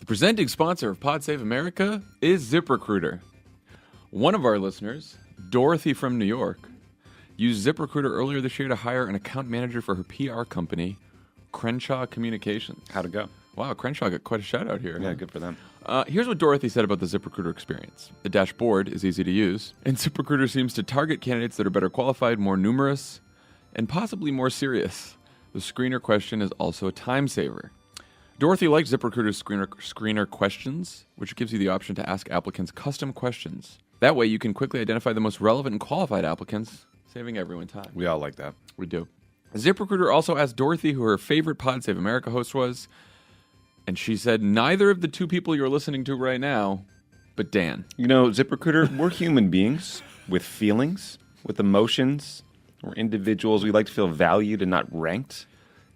The presenting sponsor of Pod Save America is ZipRecruiter. One of our listeners, Dorothy from New York, used ZipRecruiter earlier this year to hire an account manager for her PR company, Crenshaw Communications. How'd it go? Wow, Crenshaw got quite a shout out here. Yeah, good for them. Here's what Dorothy said about the ZipRecruiter experience. The dashboard is easy to use, and ZipRecruiter seems to target candidates that are better qualified, more numerous, and possibly more serious. The screener question is also a time saver. Dorothy liked ZipRecruiter's screener questions, which gives you the option to ask applicants custom questions. That way you can quickly identify the most relevant and qualified applicants, saving everyone time. We all like that. We do. ZipRecruiter also asked Dorothy who her favorite Pod Save America host was, and she said neither of the two people you're listening to right now, but Dan. You know, ZipRecruiter, we're human beings with feelings, with emotions. We're individuals. We like to feel valued and not ranked.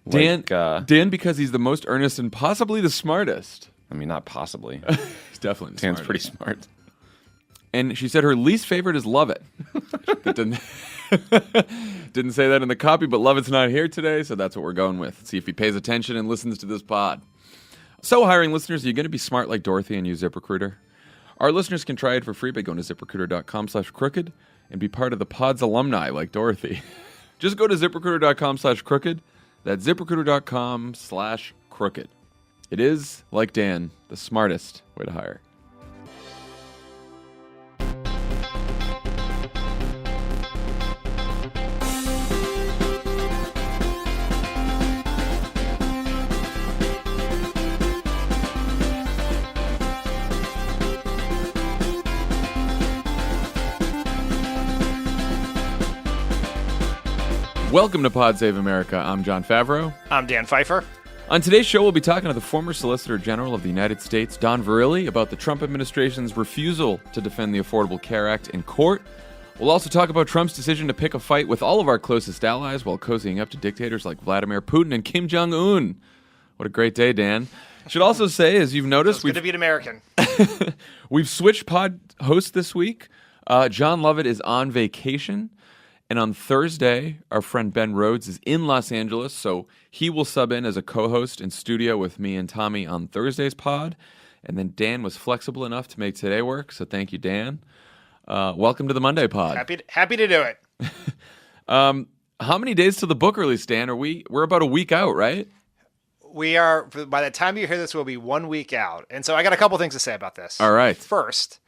Dan, because he's the most earnest and possibly the smartest. I mean, not possibly. He's definitely the Dan's smartest. pretty smart. And she said her least favorite is Love It. That didn't say that in the copy, but Love It's not here today, so that's what we're going with. See if he pays attention and listens to this pod. So, hiring listeners, are you going to be smart like Dorothy and use ZipRecruiter? Our listeners can try it for free by going to ZipRecruiter.com/crooked and be part of the pod's alumni like Dorothy. Just go to ZipRecruiter.com/crooked. That's ZipRecruiter.com/crooked. It is, like Dan, the smartest way to hire. Welcome to Pod Save America. I'm John Favreau. I'm Dan Pfeiffer. On today's show, we'll be talking to the former Solicitor General of the United States, Don Verrilli, about the Trump administration's refusal to defend the Affordable Care Act in court. We'll also talk about Trump's decision to pick a fight with all of our closest allies while cozying up to dictators like Vladimir Putin and Kim Jong-un. What a great day, Dan. Should also say, as you've noticed, It's good to be an American. we've switched pod hosts this week. John Lovett is on vacation. And on Thursday, our friend Ben Rhodes is in Los Angeles, so he will sub in as a co-host in studio with me and Tommy on Thursday's pod. And then Dan was flexible enough to make today work, so thank you, Dan. Welcome to the Monday pod. Happy to do it. How many days to the book release, Dan? We're about a week out, right? We are, by the time you hear this, we'll be 1 week out. And so I got a couple things to say about this. All right. First,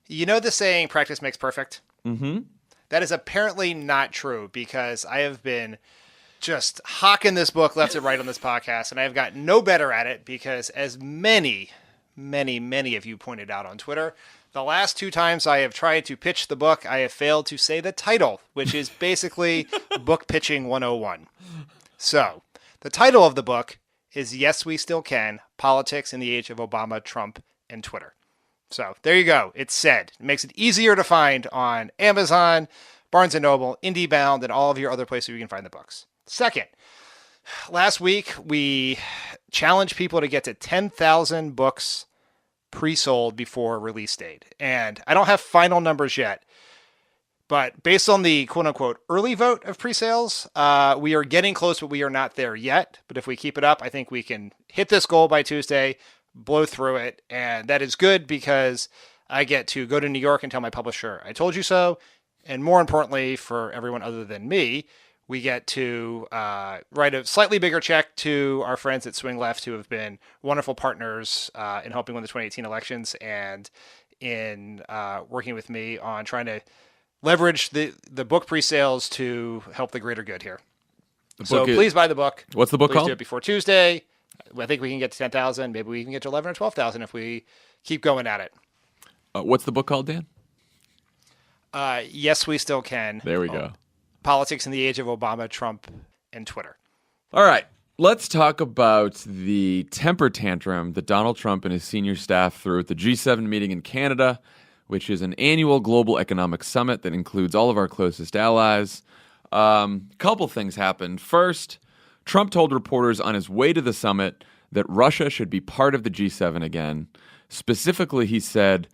you know the saying, practice makes perfect? Mm-hmm. That is apparently not true because I have been just hawking this book left and right on this podcast, and I have gotten no better at it because as many of you pointed out on Twitter, the last two times I have tried to pitch the book, I have failed to say the title, which is basically Book Pitching 101. So, the title of the book is Yes, We Still Can, Politics in the Age of Obama, Trump, and Twitter. So there you go. It's said. It makes it easier to find on Amazon, Barnes & Noble, IndieBound, and all of your other places where you can find the books. Second, last week we challenged people to get to 10,000 books pre-sold before release date. And I don't have final numbers yet, but based on the quote-unquote early vote of pre-sales, we are getting close, but we are not there yet. But if we keep it up, I think we can hit this goal by Tuesday, blow through it, and that is good because I get to go to New York and tell my publisher, I told you so, and more importantly, for everyone other than me, we get to write a slightly bigger check to our friends at Swing Left who have been wonderful partners in helping win the 2018 elections and in working with me on trying to leverage the book pre-sales to help the greater good here. So please buy the book. What's the book called? called? Do it before Tuesday. I think we can get to 10,000. Maybe we can get to 11 or 12,000 if we keep going at it. What's the book called, Dan? Yes, We Still Can. There we go. Politics in the Age of Obama, Trump, and Twitter. All right. Let's talk about the temper tantrum that Donald Trump and his senior staff threw at the G7 meeting in Canada, which is an annual global economic summit that includes all of our closest allies. Couple things happened. First, Trump told reporters on his way to the summit that Russia should be part of the G7 again. Specifically, he said,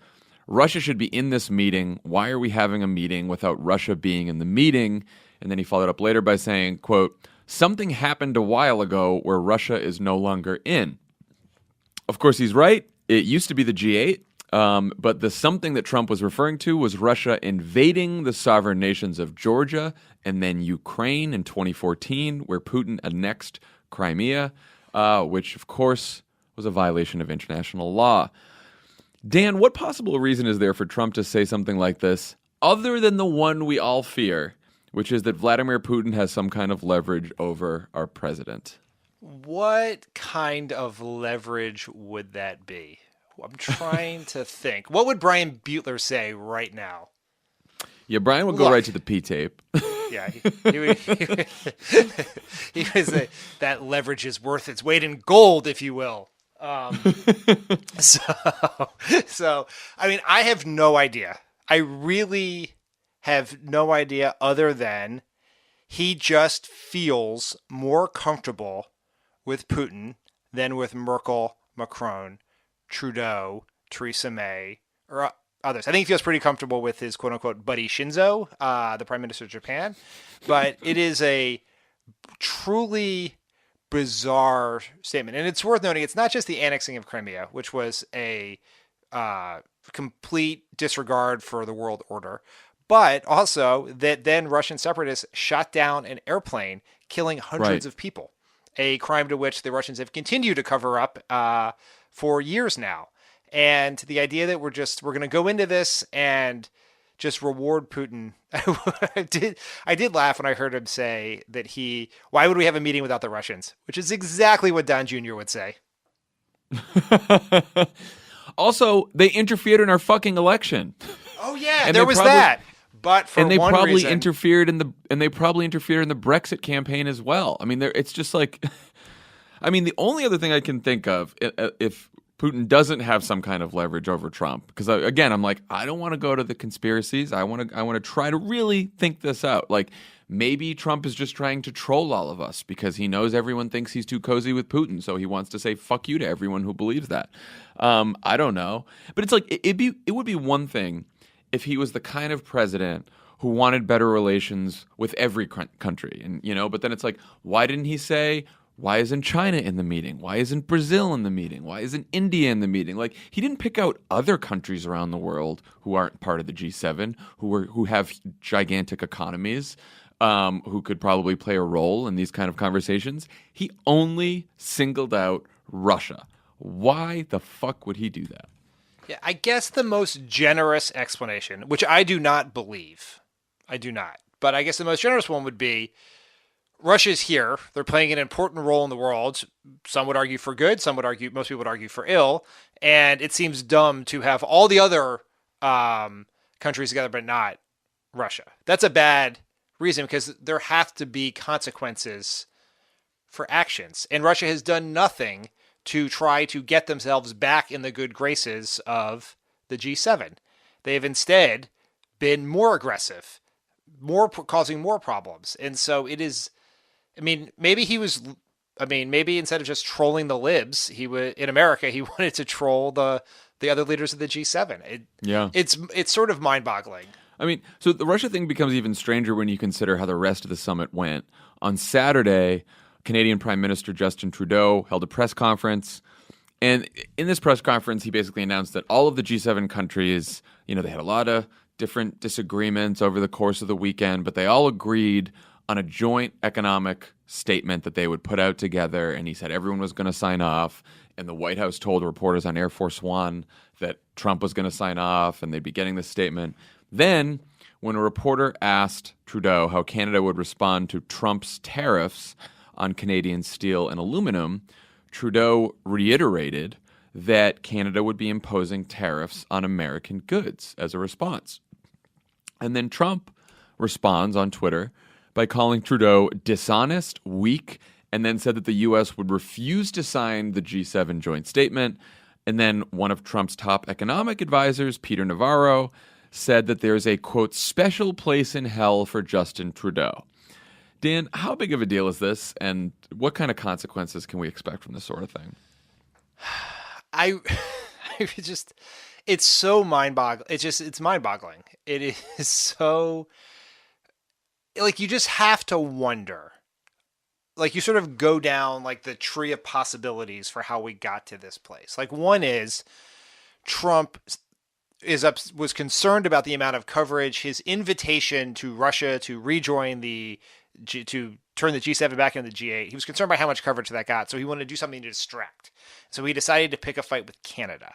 Russia should be in this meeting. Why are we having a meeting without Russia being in the meeting? And then he followed up later by saying, quote, something happened a while ago where Russia is no longer in. of course, he's right. It used to be the G8, but the something that Trump was referring to was Russia invading the sovereign nations of Georgia and then Ukraine in 2014, where Putin annexed Crimea, which, of course, was a violation of international law. Dan, what possible reason is there for Trump to say something like this, other than the one we all fear, which is that Vladimir Putin has some kind of leverage over our president? What kind of leverage would that be? I'm trying to think. What would Brian Butler say right now? Yeah, Brian would go Look. right to the P tape. Yeah, he would say that leverage is worth its weight in gold, if you will. So, I mean, I have no idea. I really have no idea other than he just feels more comfortable with Putin than with Merkel, Macron, Trudeau, Theresa May, or others. I think he feels pretty comfortable with his quote-unquote buddy Shinzo, the Prime Minister of Japan. But it is a truly bizarre statement. And it's worth noting, it's not just the annexing of Crimea, which was a complete disregard for the world order, but also that then Russian separatists shot down an airplane, killing hundreds of people, a crime to which the Russians have continued to cover up for years now. And the idea that we're going to go into this and just reward Putin. I did laugh when I heard him say that why would we have a meeting without the Russians? Which is exactly what Don Jr. would say. Also, they interfered in our fucking election. Oh yeah, And there they was probably- that. But for And they one probably reason, interfered in the Brexit campaign as well. I mean, it's just like, I mean, the only other thing I can think of if Putin doesn't have some kind of leverage over Trump, because again, I'm like, I don't want to go to the conspiracies. I want to try to really think this out. Like, maybe Trump is just trying to troll all of us because he knows everyone thinks he's too cozy with Putin, so he wants to say fuck you to everyone who believes that. I don't know, but it's like it would be one thing if he was the kind of president who wanted better relations with every country, and but then it's like, why didn't he say, why isn't China in the meeting? Why isn't Brazil in the meeting? Why isn't India in the meeting? Like, he didn't pick out other countries around the world who aren't part of the G7, who have gigantic economies, who could probably play a role in these kind of conversations. He only singled out Russia. Why the fuck would he do that? yeah, I guess the most generous explanation, which I do not believe, but I guess the most generous one would be Russia's here. They're playing an important role in the world. Some would argue for good. Most people would argue for ill. And it seems dumb to have all the other countries together, but not Russia. That's a bad reason because there have to be consequences for actions. And Russia has done nothing to try to get themselves back in the good graces of the G7. They have instead been more aggressive, causing more problems. And so it is, maybe instead of just trolling the libs, in America, he wanted to troll the other leaders of the G7. It's sort of mind-boggling. I mean, so the Russia thing becomes even stranger when you consider how the rest of the summit went. On Saturday, Canadian Prime Minister Justin Trudeau held a press conference. And in this press conference, he basically announced that all of the G7 countries, they had a lot of different disagreements over the course of the weekend, but they all agreed on a joint economic statement that they would put out together. And he said everyone was going to sign off. And the White House told reporters on Air Force One that Trump was going to sign off and they'd be getting this statement. Then, when a reporter asked Trudeau how Canada would respond to Trump's tariffs on Canadian steel and aluminum, Trudeau reiterated that Canada would be imposing tariffs on American goods as a response. And then Trump responds on Twitter by calling Trudeau dishonest, weak, and then said that the U.S. would refuse to sign the G7 joint statement. And then one of Trump's top economic advisors, Peter Navarro, said that there's a, quote, special place in hell for Justin Trudeau. Dan, how big of a deal is this, and what kind of consequences can we expect from this sort of thing? It's so mind-boggling. It's mind-boggling. It is so, like, you just have to wonder, like you sort of go down like the tree of possibilities for how we got to this place. Like one is Trump was concerned about the amount of coverage, his invitation to Russia to rejoin to turn the G7 back into the G8. He was concerned by how much coverage that got, so he wanted to do something to distract. So he decided to pick a fight with Canada,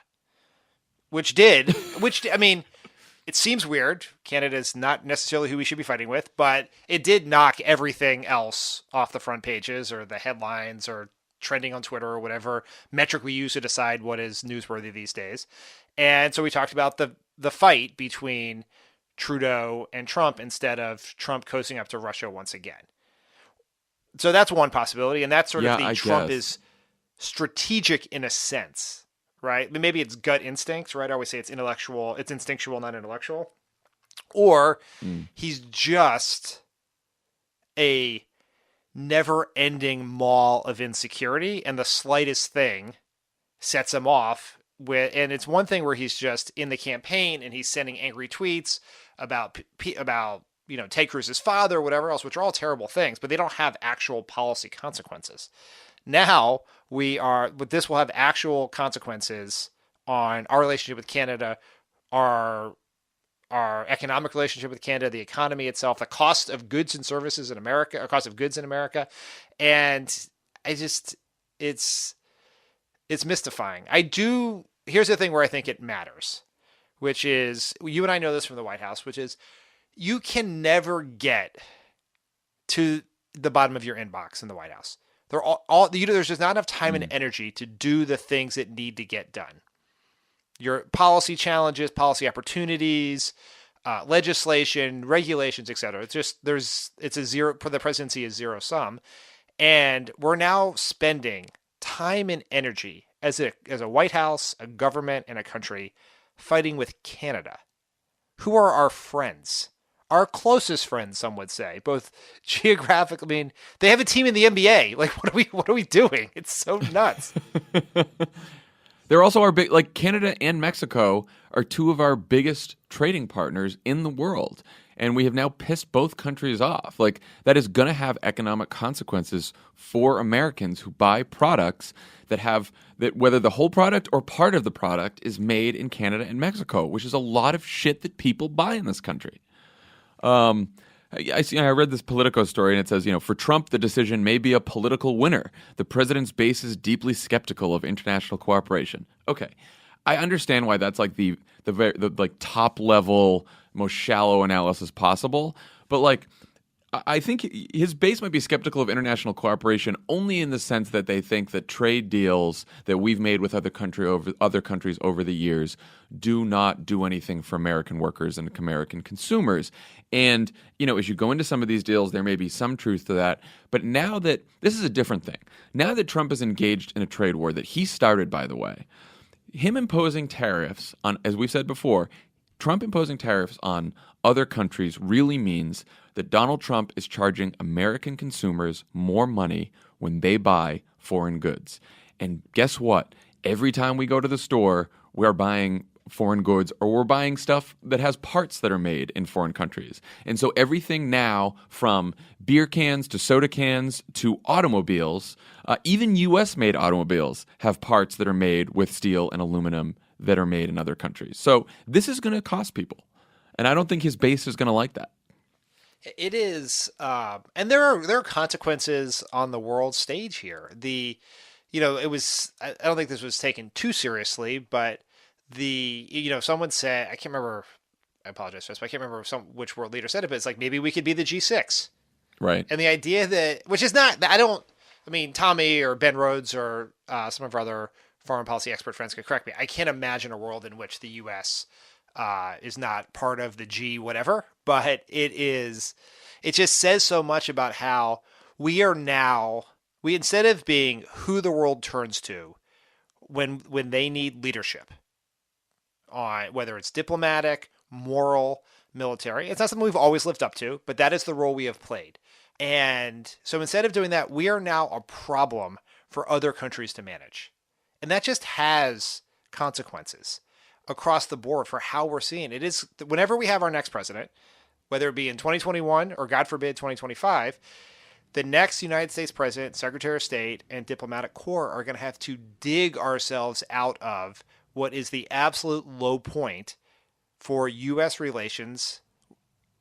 which I mean, it seems weird. Canada's not necessarily who we should be fighting with, but it did knock everything else off the front pages or the headlines or trending on Twitter or whatever metric we use to decide what is newsworthy these days. And so we talked about the fight between Trudeau and Trump instead of Trump coasting up to Russia once again. So that's one possibility, and that's sort of the Trump is strategic in a sense, right? I mean, maybe it's gut instinct, right? I always say it's instinctual, not intellectual. Or he's just a never-ending maw of insecurity, and the slightest thing sets him off. And it's one thing where he's just in the campaign and he's sending angry tweets about Ted Cruz's father or whatever else, which are all terrible things, but they don't have actual policy consequences. Now this will have actual consequences on our relationship with Canada, our economic relationship with Canada, the economy itself, the cost of goods and services in America, or cost of goods in America. And it's mystifying. Here's the thing where I think it matters, which is, you and I know this from the White House, which is you can never get to the bottom of your inbox in the White House. There's just not enough time and energy to do the things that need to get done. Your policy challenges, policy opportunities, legislation, regulations, etc. It's a zero, for the presidency is zero sum. And we're now spending time and energy as a White House, a government, and a country fighting with Canada, who are our friends, our closest friends, some would say, both geographically. I mean, they have a team in the NBA. Like, what are we doing? It's so nuts. They're also our Canada and Mexico are two of our biggest trading partners in the world. And we have now pissed both countries off. Like, that is going to have economic consequences for Americans who buy products that whether the whole product or part of the product is made in Canada and Mexico, which is a lot of shit that people buy in this country. I read this Politico story, and it says, for Trump, the decision may be a political winner. The president's base is deeply skeptical of international cooperation. Okay, I understand why that's like the top level, most shallow analysis possible, but I think his base might be skeptical of international cooperation only in the sense that they think that trade deals that we've made with other countries over the years do not do anything for American workers and American consumers. And, as you go into some of these deals, there may be some truth to that. But now that this is a different thing, now that Trump is engaged in a trade war that he started, by the way, him imposing tariffs on, as we've said before, Trump imposing tariffs on other countries really means that Donald Trump is charging American consumers more money when they buy foreign goods. And guess what? Every time we go to the store, we're buying foreign goods, or we're buying stuff that has parts that are made in foreign countries. And so everything now, from beer cans to soda cans to automobiles, even U.S.-made automobiles have parts that are made with steel and aluminum that are made in other countries. So this is going to cost people. And I don't think his base is going to like that. It is, and there are consequences on the world stage here. It was, I don't think this was taken too seriously, but someone said, I can't remember, I apologize for this, but I can't remember which world leader said it, but it's like, maybe we could be the G6. Right. And the idea that, which is not, Tommy or Ben Rhodes or some of our other foreign policy expert friends could correct me. I can't imagine a world in which the U.S. Is not part of the G whatever, but it just says so much about how we instead of being who the world turns to when they need leadership, on whether it's diplomatic, moral, military, it's not something we've always lived up to, but that is the role we have played. And so instead of doing that, we are now a problem for other countries to manage. And that just has consequences across the board for how we're seeing it. Is whenever we have our next president, whether it be in 2021 or God forbid 2025, the next United States president, Secretary of State, and diplomatic corps are going to have to dig ourselves out of what is the absolute low point for U.S. relations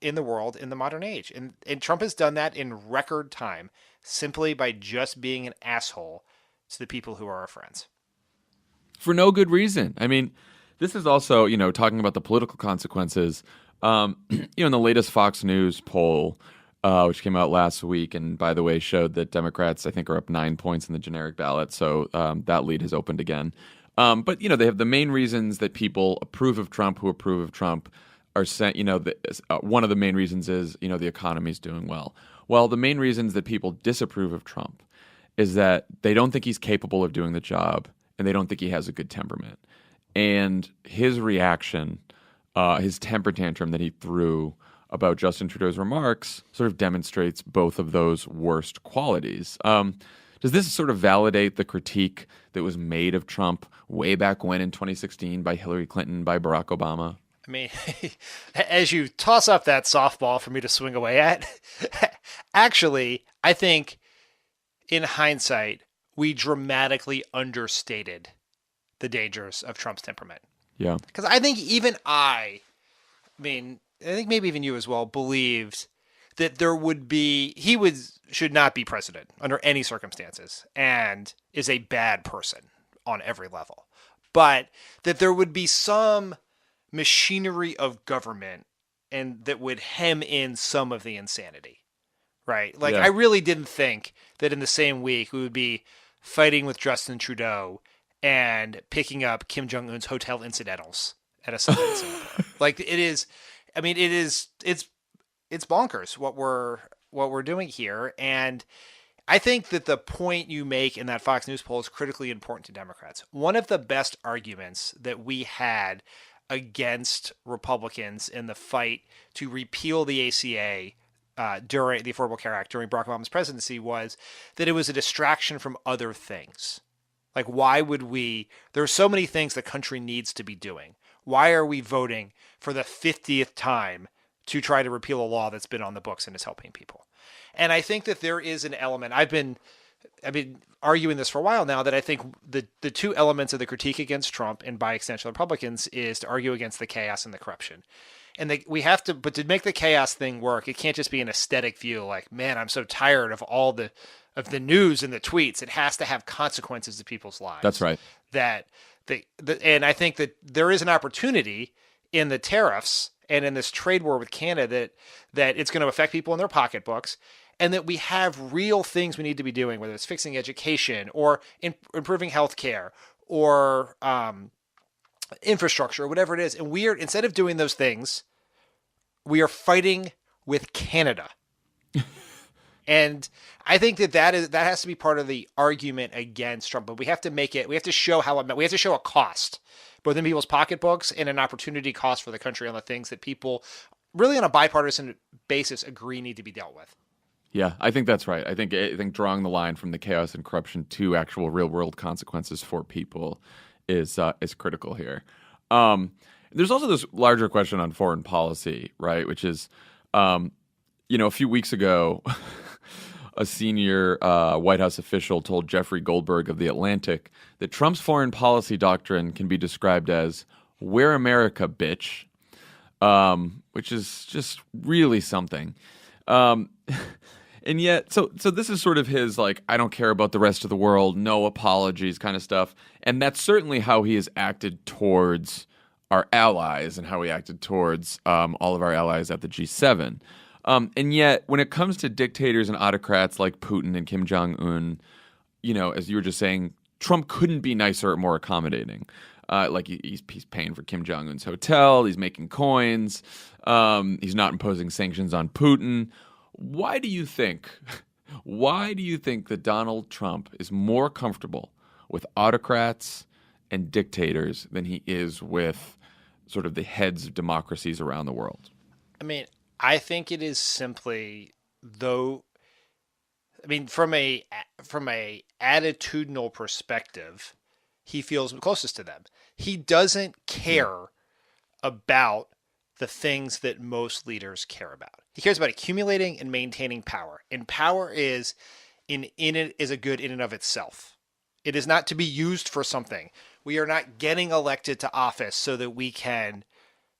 in the world in the modern age. And Trump has done that in record time simply by just being an asshole to the people who are our friends. For no good reason. I mean, this is also, talking about the political consequences. In the latest Fox News poll, which came out last week, and by the way, showed that Democrats, I think, are up 9 points in the generic ballot. So that lead has opened again. But they have the main reasons that people approve of Trump, who approve of Trump, are sent. One of the main reasons is the economy's doing well. Well, the main reasons that people disapprove of Trump is that they don't think he's capable of doing the job, and they don't think he has a good temperament. And his reaction, his temper tantrum that he threw about Justin Trudeau's remarks, sort of demonstrates both of those worst qualities. Does this sort of validate the critique that was made of Trump way back when in 2016 by Hillary Clinton, by Barack Obama? I mean, as you toss up that softball for me to swing away at, actually, I think in hindsight, we dramatically understated the dangers of Trump's temperament. Yeah. Because I think even I think maybe even you as well, believed that should not be president under any circumstances and is a bad person on every level. But that there would be some machinery of government and that would hem in some of the insanity, right? Like, Yeah. I really didn't think that in the same week we would be fighting with Justin Trudeau and picking up Kim Jong-un's hotel incidentals at a summit in Singapore. Like, it's bonkers what we're doing here. And I think that the point you make in that Fox News poll is critically important to Democrats. One of the best arguments that we had against Republicans in the fight to repeal the ACA during the Affordable Care Act during Barack Obama's presidency was that it was a distraction from other things. Like, why would there are so many things the country needs to be doing. Why are we voting for the 50th time to try to repeal a law that's been on the books and is helping people? And I think that there is an element. I've been arguing this for a while now, that I think the two elements of the critique against Trump and by extension Republicans is to argue against the chaos and the corruption. And but to make the chaos thing work, it can't just be an aesthetic view. Like, man, I'm so tired of all the news and the tweets. It has to have consequences to people's lives. That's right. And I think that there is an opportunity in the tariffs and in this trade war with Canada that it's going to affect people in their pocketbooks, and that we have real things we need to be doing, whether it's fixing education or improving healthcare or infrastructure or whatever it is. And instead of doing those things, we are fighting with Canada. And I think that has to be part of the argument against Trump. But we have to show we have to show a cost, both in people's pocketbooks and an opportunity cost for the country on the things that people really on a bipartisan basis agree need to be dealt with. Yeah, I think that's right. I think drawing the line from the chaos and corruption to actual real world consequences for people is critical here. There's also this larger question on foreign policy, right? Which is, a few weeks ago, a senior White House official told Jeffrey Goldberg of The Atlantic that Trump's foreign policy doctrine can be described as "We're America, bitch," which is just really something. And yet, so this is sort of his, like, I don't care about the rest of the world, no apologies kind of stuff. And that's certainly how he has acted towards our allies and how he acted towards all of our allies at the G7. And yet, when it comes to dictators and autocrats like Putin and Kim Jong-un, as you were just saying, Trump couldn't be nicer or more accommodating. He's paying for Kim Jong-un's hotel, he's making coins, he's not imposing sanctions on Putin. Why do you think that Donald Trump is more comfortable with autocrats and dictators than he is with sort of the heads of democracies around the world? I mean, I think it is simply from a attitudinal perspective, he feels closest to them. He doesn't care about the things that most leaders care about. He cares about accumulating and maintaining power. And power is in it is a good in and of itself. It is not to be used for something. We are not getting elected to office so that we can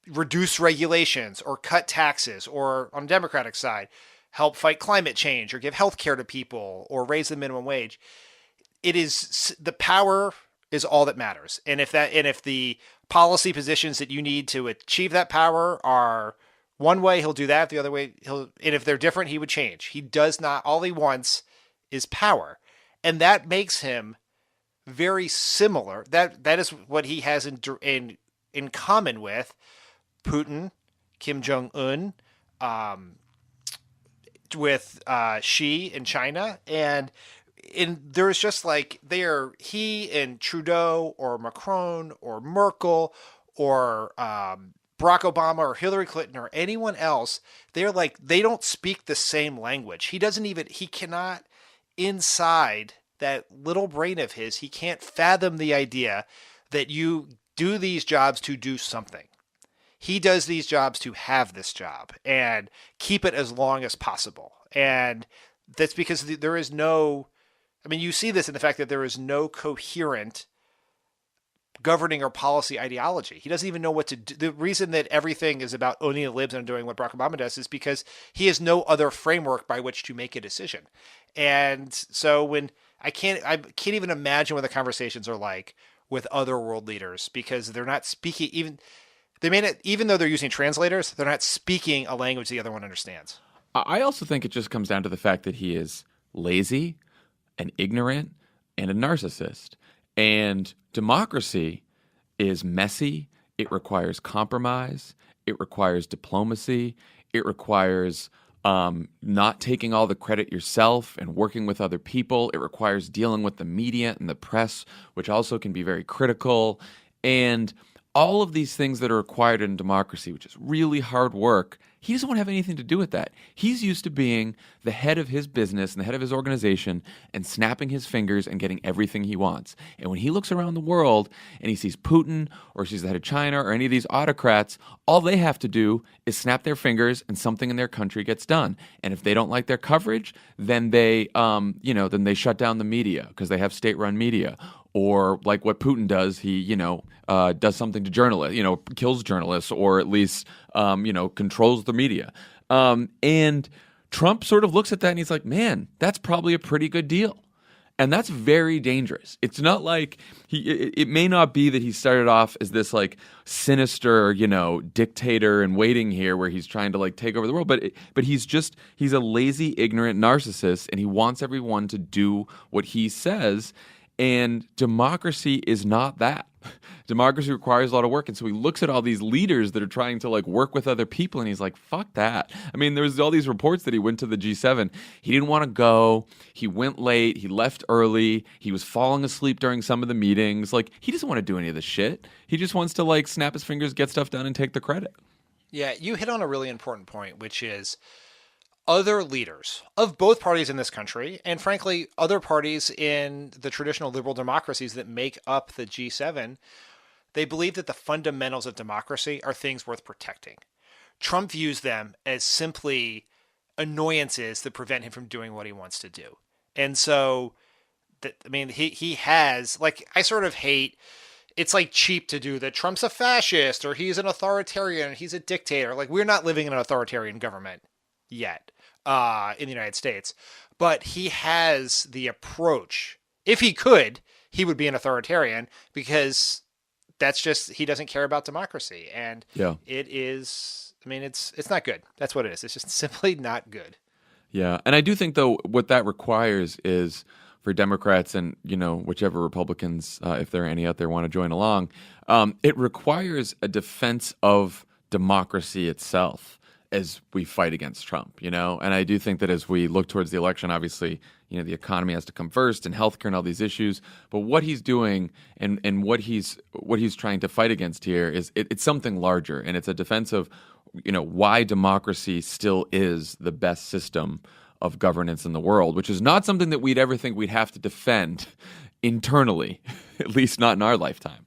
reduce regulations or cut taxes or, on the Democratic side, help fight climate change or give health care to people or raise the minimum wage. It is the power is all that matters. And if the policy positions that you need to achieve that power are one way, he'll do that. The other way, and if they're different, he would change. He does not, all he wants is power. And that makes him very similar. That is what he has in common with Putin, Kim Jong-un, with Xi in China. And there's just like he and Trudeau or Macron or Merkel or Barack Obama or Hillary Clinton or anyone else, they're like, they don't speak the same language. He cannot, inside that little brain of his, he can't fathom the idea that you do these jobs to do something. He does these jobs to have this job and keep it as long as possible. And that's because there is no, I mean, you see this in the fact that there is no coherent governing or policy ideology. He doesn't even know what to do. The reason that everything is about owning the libs and doing what Barack Obama does is because he has no other framework by which to make a decision. And so when I can't even imagine what the conversations are like with other world leaders, because they're not speaking, even though they're using translators, they're not speaking a language the other one understands. I also think it just comes down to the fact that he is lazy and ignorant and a narcissist. And democracy is messy. It requires compromise. It requires diplomacy. It requires not taking all the credit yourself and working with other people. It requires dealing with the media and the press, which also can be very critical. And all of these things that are required in democracy, which is really hard work, he doesn't want to have anything to do with that. He's used to being the head of his business and the head of his organization and snapping his fingers and getting everything he wants. And when he looks around the world and he sees Putin or sees the head of China or any of these autocrats, all they have to do is snap their fingers and something in their country gets done. And if they don't like their coverage, then they shut down the media because they have state-run media. Or like what Putin does, he, does something to journalists, kills journalists or at least, controls the media. And Trump sort of looks at that and he's like, man, that's probably a pretty good deal. And that's very dangerous. It's not like it may not be that he started off as this like sinister, dictator in waiting here where he's trying to like take over the world. But he's a lazy, ignorant narcissist and he wants everyone to do what he says. And democracy is not that. Democracy requires a lot of work. And so he looks at all these leaders that are trying to like work with other people and he's like, fuck that. I mean, there's all these reports that he went to the G7. He didn't want to go. He went late. He left early. He was falling asleep during some of the meetings. Like, he doesn't want to do any of this shit. He just wants to like snap his fingers, get stuff done and take the credit. Yeah, you hit on a really important point, which is other leaders of both parties in this country, and frankly, other parties in the traditional liberal democracies that make up the G7, they believe that the fundamentals of democracy are things worth protecting. Trump views them as simply annoyances that prevent him from doing what he wants to do. And so, he has, like, I sort of hate, it's like cheap to do that Trump's a fascist or he's an authoritarian, he's a dictator. Like, we're not living in an authoritarian government yet in the United States, but he has the approach. If he could, he would be an authoritarian because that's just, he doesn't care about democracy. And it is, it's not good. That's what it is. It's just simply not good. Yeah. And I do think though, what that requires is for Democrats and, whichever Republicans, if there are any out there want to join along, it requires a defense of democracy itself as we fight against Trump, And I do think that as we look towards the election, obviously, the economy has to come first and healthcare and all these issues. But what he's doing and what he's trying to fight against here is it's something larger. And it's a defense of, why democracy still is the best system of governance in the world, which is not something that we'd ever think we'd have to defend internally, at least not in our lifetime.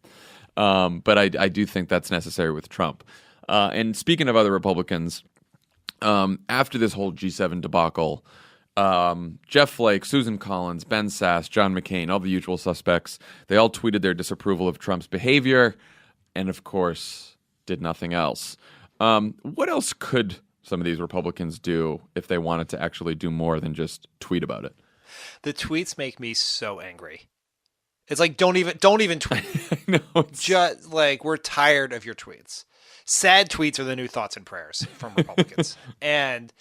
But I do think that's necessary with Trump. And speaking of other Republicans, After this whole G7 debacle, Jeff Flake, Susan Collins, Ben Sass, John McCain, all the usual suspects, they all tweeted their disapproval of Trump's behavior and, of course, did nothing else. What else could some of these Republicans do if they wanted to actually do more than just tweet about it? The tweets make me so angry. It's like, don't even tweet. No, Just like, we're tired of your tweets. Sad tweets are the new thoughts and prayers from Republicans. And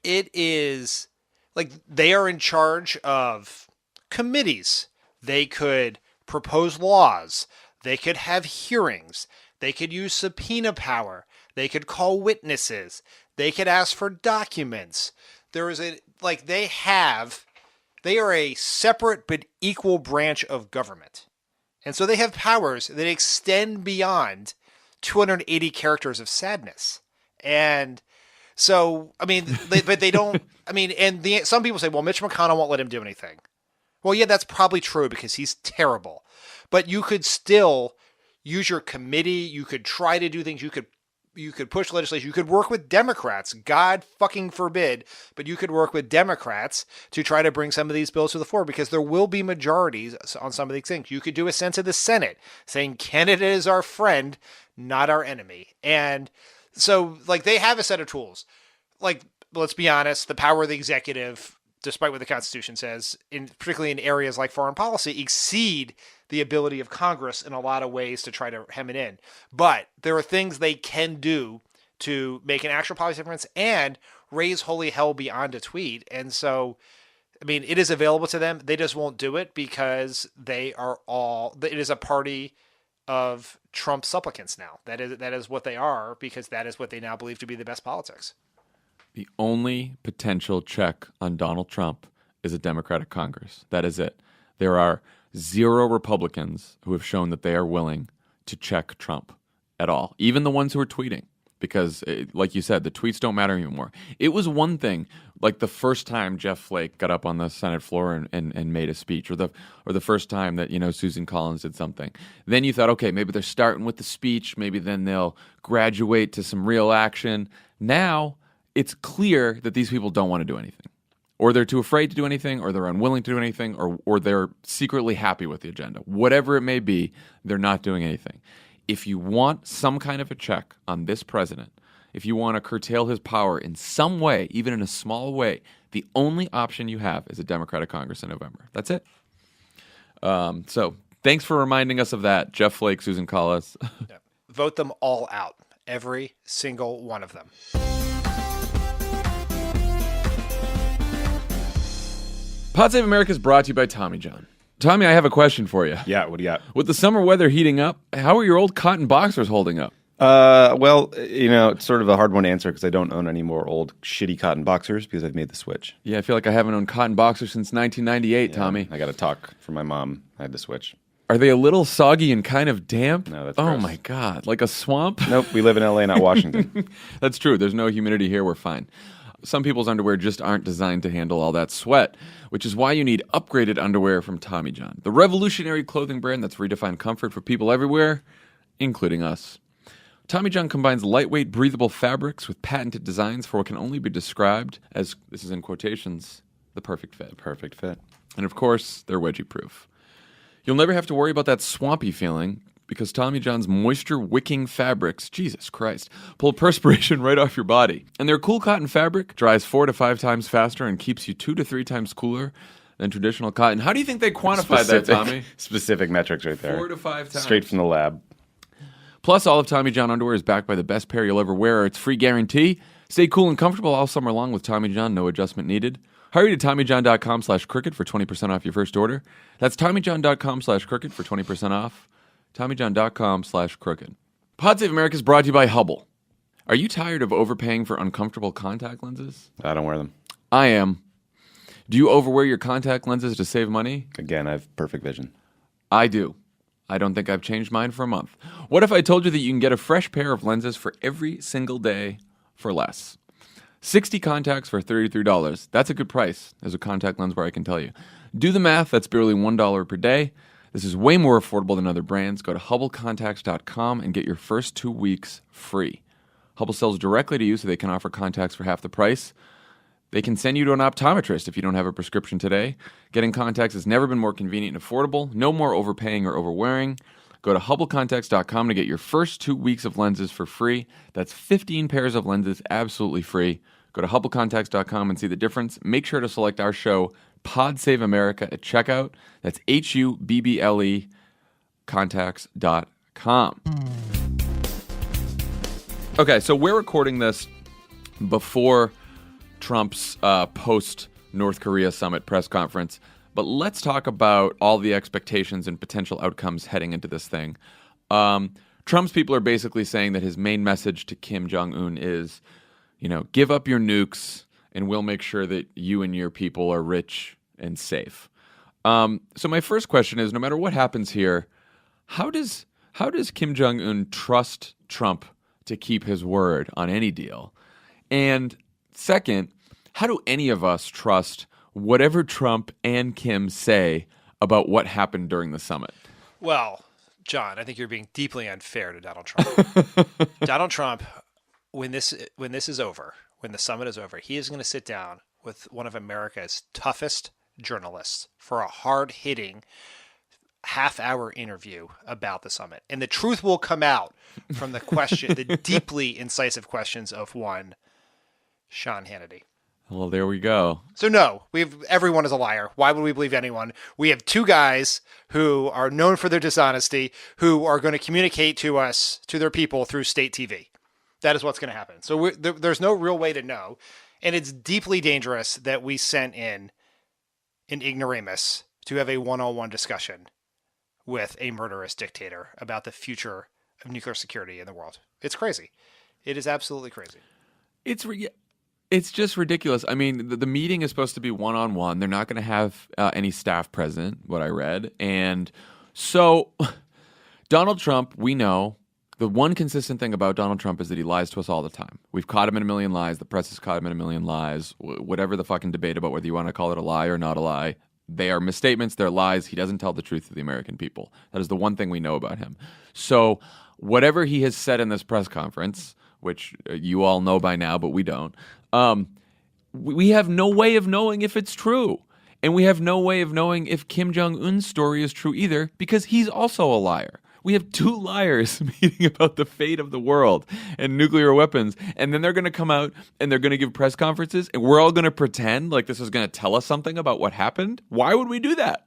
it is like they are in charge of committees. They could propose laws. They could have hearings. They could use subpoena power. They could call witnesses. They could ask for documents. They are a separate but equal branch of government. And so they have powers that extend beyond 280 characters of sadness. And so, I mean, but they don't, I mean, and some people say, well, Mitch McConnell won't let him do anything. Well, yeah, that's probably true because he's terrible. But you could still use your committee. You could try to do things. You could push legislation. You could work with Democrats. God fucking forbid. But you could work with Democrats to try to bring some of these bills to the floor because there will be majorities on some of these things. You could do a sense of the Senate saying Canada is our friend, not our enemy. And so, like, they have a set of tools. Like, let's be honest, the power of the executive, despite what the Constitution says, particularly in areas like foreign policy, exceed the ability of Congress in a lot of ways to try to hem it in. But there are things they can do to make an actual policy difference and raise holy hell beyond a tweet. And so, I mean, it is available to them. They just won't do it because it is a party of Trump supplicants now. That is what they are, because that is what they now believe to be the best politics. The only potential check on Donald Trump is a Democratic Congress. That is it. There are 0 Republicans who have shown that they are willing to check Trump at all, even the ones who are tweeting, because, like you said, the tweets don't matter anymore. It was one thing, like the first time Jeff Flake got up on the Senate floor and made a speech, or the first time that, Susan Collins did something. Then you thought, okay, maybe they're starting with the speech, maybe then they'll graduate to some real action. Now it's clear that these people don't want to do anything. Or they're too afraid to do anything, or they're unwilling to do anything, or they're secretly happy with the agenda. Whatever it may be, they're not doing anything. If you want some kind of a check on this president, if you want to curtail his power in some way, even in a small way, the only option you have is a Democratic Congress in November. That's it. So thanks for reminding us of that, Jeff Flake, Susan Collins. Yeah. Vote them all out, every single one of them. Pod Save America is brought to you by Tommy John. Tommy, I have a question for you. Yeah, what do you got? With the summer weather heating up, how are your old cotton boxers holding up? Well, it's sort of a hard one to answer because I don't own any more old shitty cotton boxers because I've made the switch. Yeah, I feel like I haven't owned cotton boxers since 1998, Tommy. I got to talk for my mom. I had to switch. Are they a little soggy and kind of damp? No, that's Oh gross. my God, like a swamp? Nope, we live in LA, not Washington. That's true. There's no humidity here. We're fine. Some people's underwear just aren't designed to handle all that sweat, which is why you need upgraded underwear from Tommy John, the revolutionary clothing brand that's redefined comfort for people everywhere, including us. Tommy John combines lightweight, breathable fabrics with patented designs for what can only be described as, this is in quotations, the perfect fit. Perfect fit. And of course, they're wedgie-proof. You'll never have to worry about that swampy feeling because Tommy John's moisture-wicking fabrics, Jesus Christ, pull perspiration right off your body. And their cool cotton fabric dries 4 to 5 times faster and keeps you 2 to 3 times cooler than traditional cotton. How do you think they quantified that, Tommy? Specific metrics right there. 4 to 5 times. Straight from the lab. Plus, all of Tommy John underwear is backed by the best pair you'll ever wear or its free guarantee. Stay cool and comfortable all summer long with Tommy John, no adjustment needed. Hurry to TommyJohn.com/crooked for 20% off your first order. That's TommyJohn.com/crooked for 20% off. TommyJohn.com/crooked. Pod Save America is brought to you by Hubble. Are you tired of overpaying for uncomfortable contact lenses? I don't wear them. I am. Do you overwear your contact lenses to save money? Again, I have perfect vision. I do. I don't think I've changed mine for a month. What if I told you that you can get a fresh pair of lenses for every single day for less? 60 contacts for $33. That's a good price as a contact lens wearer, I can tell you. Do the math. That's barely $1 per day. This is way more affordable than other brands. Go to HubbleContacts.com and get your first 2 weeks free. Hubble sells directly to you, so they can offer contacts for half the price. They can send you to an optometrist if you don't have a prescription today. Getting contacts has never been more convenient and affordable. No more overpaying or overwearing. Go to HubbleContacts.com to get your first 2 weeks of lenses for free. That's 15 pairs of lenses absolutely free. Go to HubbleContacts.com and see the difference. Make sure to select our show, Pod Save America, at checkout. That's HUBBLE contacts.com. Okay, so we're recording this before Trump's post-North Korea summit press conference. But let's talk about all the expectations and potential outcomes heading into this thing. Trump's people are basically saying that his main message to Kim Jong-un is, give up your nukes and we'll make sure that you and your people are rich and safe. So my first question is, no matter what happens here, how does Kim Jong-un trust Trump to keep his word on any deal? And second, how do any of us trust whatever Trump and Kim say about what happened during the summit? Well, John, I think you're being deeply unfair to Donald Trump. Donald Trump, when this is over, when the summit is over, he is going to sit down with one of America's toughest journalists for a hard-hitting half-hour interview about the summit. And the truth will come out from the deeply incisive questions of one Sean Hannity. Well, there we go. So no, everyone is a liar. Why would we believe anyone? We have two guys who are known for their dishonesty, who are going to communicate to us, to their people, through state TV. That is what's going to happen. So there's no real way to know. And it's deeply dangerous that we sent in an ignoramus to have a one-on-one discussion with a murderous dictator about the future of nuclear security in the world. It's crazy. It is absolutely crazy. It's just ridiculous. I mean, the meeting is supposed to be one-on-one. They're not going to have any staff present, what I read. And so Donald Trump, we know, the one consistent thing about Donald Trump is that he lies to us all the time. We've caught him in a million lies. The press has caught him in a million lies. Whatever the fucking debate about whether you want to call it a lie or not a lie, they are misstatements. They're lies. He doesn't tell the truth to the American people. That is the one thing we know about him. So whatever he has said in this press conference, which you all know by now, but we don't, we have no way of knowing if it's true. And we have no way of knowing if Kim Jong-un's story is true either, because he's also a liar. We have two liars meeting about the fate of the world and nuclear weapons, and then they're going to come out and they're going to give press conferences, and we're all going to pretend like this is going to tell us something about what happened? Why would we do that?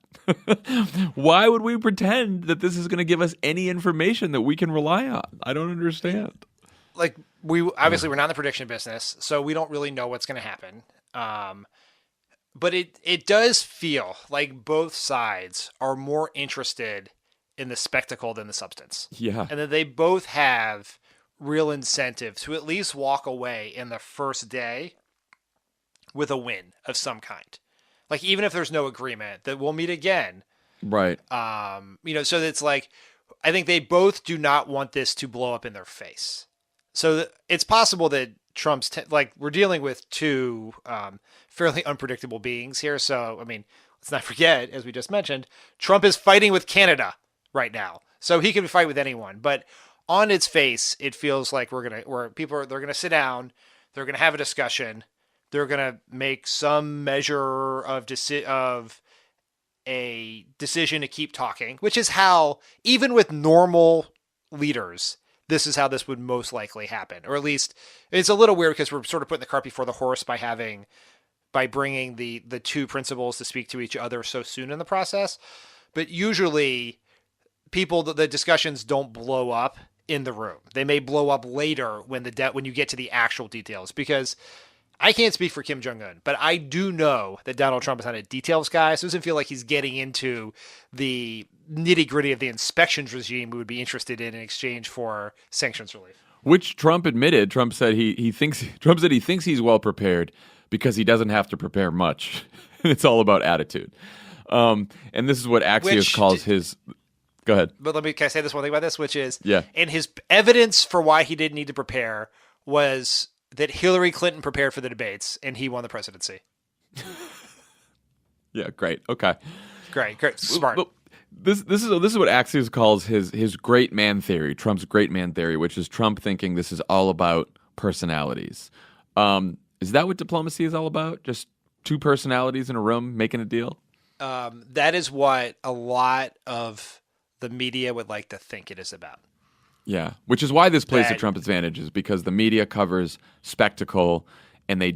Why would we pretend that this is going to give us any information that we can rely on? I don't understand. Like, we're not in the prediction business, so we don't really know what's going to happen. But it does feel like both sides are more interested in the spectacle than the substance. Yeah. And that they both have real incentive to at least walk away in the first day with a win of some kind. Like, even if there's no agreement, that we'll meet again. Right. So it's like, I think they both do not want this to blow up in their face. So it's possible that Trump's, we're dealing with two fairly unpredictable beings here. So, I mean, let's not forget, as we just mentioned, Trump is fighting with Canada right now. So he can fight with anyone. But on its face, it feels like they're going to sit down, they're going to have a discussion, they're going to make some measure of a decision to keep talking, which is how, even with normal leaders, this is how this would most likely happen. Or at least it's a little weird because we're sort of putting the cart before the horse by bringing the two principals to speak to each other so soon in the process. But usually the discussions don't blow up in the room. They may blow up later when you get to the actual details, because I can't speak for Kim Jong-un, but I do know that Donald Trump is not a details guy, so it doesn't feel like he's getting into the nitty-gritty of the inspections regime we would be interested in exchange for sanctions relief. Which Trump admitted. Trump said he thinks he's well prepared because he doesn't have to prepare much. It's all about attitude. And this is what Axios calls his... Go ahead. But can I say this one thing about this, which is, yeah. And his evidence for why he didn't need to prepare was that Hillary Clinton prepared for the debates and he won the presidency. Yeah, great. Okay. Great. Smart. But this is what Axios calls his great man theory, Trump's great man theory, which is Trump thinking this is all about personalities. Is that what diplomacy is all about? Just two personalities in a room making a deal? That is what a lot of the media would like to think it is about. Yeah, which is why this plays to That- Trump's advantage, is because the media covers spectacle, and they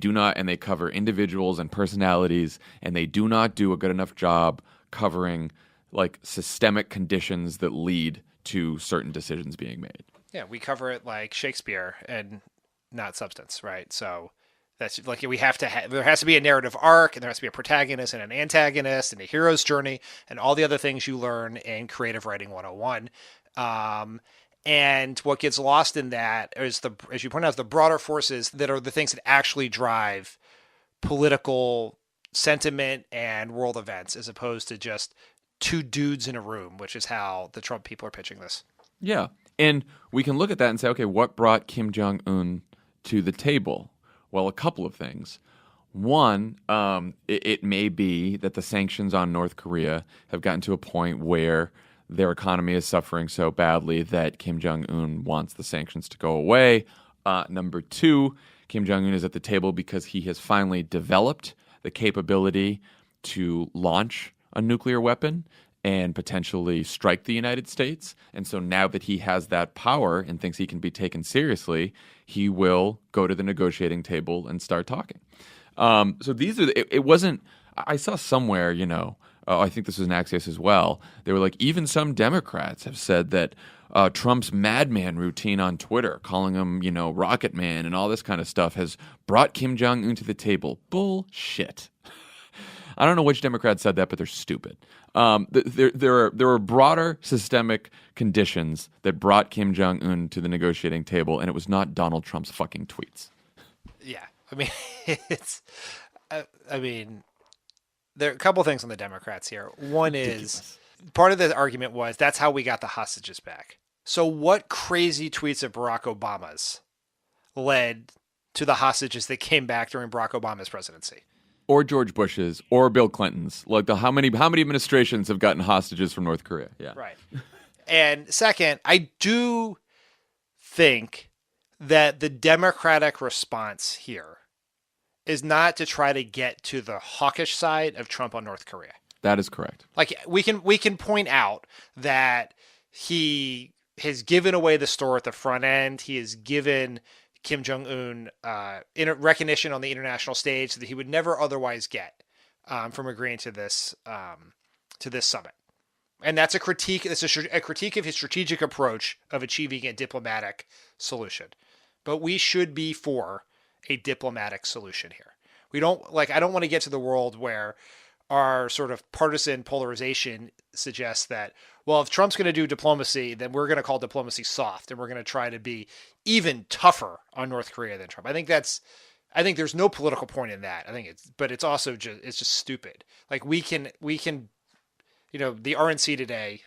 cover individuals and personalities, and they do not do a good enough job covering like systemic conditions that lead to certain decisions being made. Yeah, we cover it like Shakespeare and not substance, right? So that's like we have to there has to be a narrative arc, and there has to be a protagonist and an antagonist and a hero's journey and all the other things you learn in creative writing 101. And what gets lost in that is as you point out, the broader forces that are the things that actually drive political sentiment and world events, as opposed to just two dudes in a room, which is how the Trump people are pitching this. Yeah. And we can look at that and say, okay, what brought Kim Jong-un to the table? Well, a couple of things. One, it may be that the sanctions on North Korea have gotten to a point where their economy is suffering so badly that Kim Jong-un wants the sanctions to go away. Number two, Kim Jong-un is at the table because he has finally developed the capability to launch a nuclear weapon and potentially strike the United States. And so now that he has that power and thinks he can be taken seriously, he will go to the negotiating table and start talking. So these are, it wasn't, I saw somewhere, I think this was an Axios as well. They were like, even some Democrats have said that Trump's madman routine on Twitter, calling him, Rocket Man and all this kind of stuff, has brought Kim Jong-un to the table. Bullshit. I don't know which Democrat said that, but they're stupid. There are broader systemic conditions that brought Kim Jong-un to the negotiating table, and it was not Donald Trump's fucking tweets. Yeah, I mean, there are a couple things on the Democrats here. One is part of the argument was that's how we got the hostages back. So what crazy tweets of Barack Obama's led to the hostages that came back during Barack Obama's presidency? Or George Bush's, or Bill Clinton's. Like how many administrations have gotten hostages from North Korea? Yeah, right. And second, I do think that the Democratic response here is not to try to get to the hawkish side of Trump on North Korea. That is correct. Like we can point out that he has given away the store at the front end. He has given Kim Jong-un recognition on the international stage that he would never otherwise get from agreeing to this summit. And that's a critique. It's a critique of his strategic approach of achieving a diplomatic solution. But we should be for a diplomatic solution here. I don't want to get to the world where our sort of partisan polarization suggests that, well, if Trump's going to do diplomacy, then we're going to call diplomacy soft, and we're going to try to be even tougher on North Korea than Trump. I think there's no political point in that. But it's also just stupid. Like we can, the RNC today,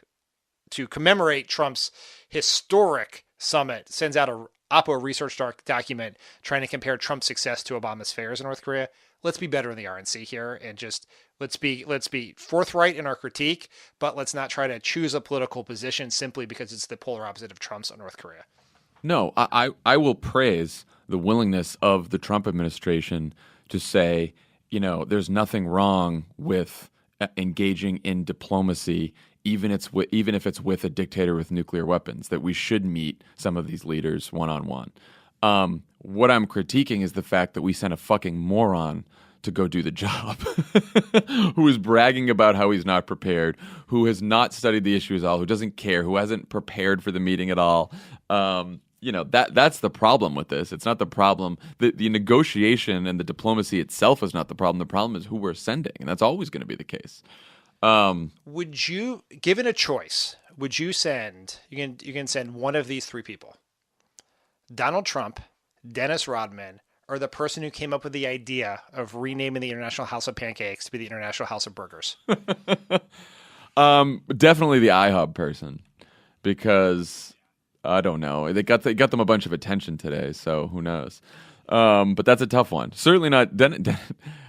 to commemorate Trump's historic summit, sends out a Oppo research document trying to compare Trump's success to Obama's failures in North Korea. Let's be better in the RNC here, and just let's be forthright in our critique, but let's not try to choose a political position simply because it's the polar opposite of Trump's on North Korea. No, I will praise the willingness of the Trump administration to say, there's nothing wrong with engaging in diplomacy, even if it's with a dictator with nuclear weapons, that we should meet some of these leaders one-on-one. What I'm critiquing is the fact that we sent a fucking moron to go do the job, who is bragging about how he's not prepared, who has not studied the issues at all, who doesn't care, who hasn't prepared for the meeting at all. That's the problem with this. It's not the problem. The negotiation and the diplomacy itself is not the problem. The problem is who we're sending, and that's always going to be the case. Would you, given a choice, would you send? You can send one of these three people: Donald Trump, Dennis Rodman, or the person who came up with the idea of renaming the International House of Pancakes to be the International House of Burgers. Definitely the IHOB person, because I don't know. They got them a bunch of attention today, so who knows? But that's a tough one. Certainly not.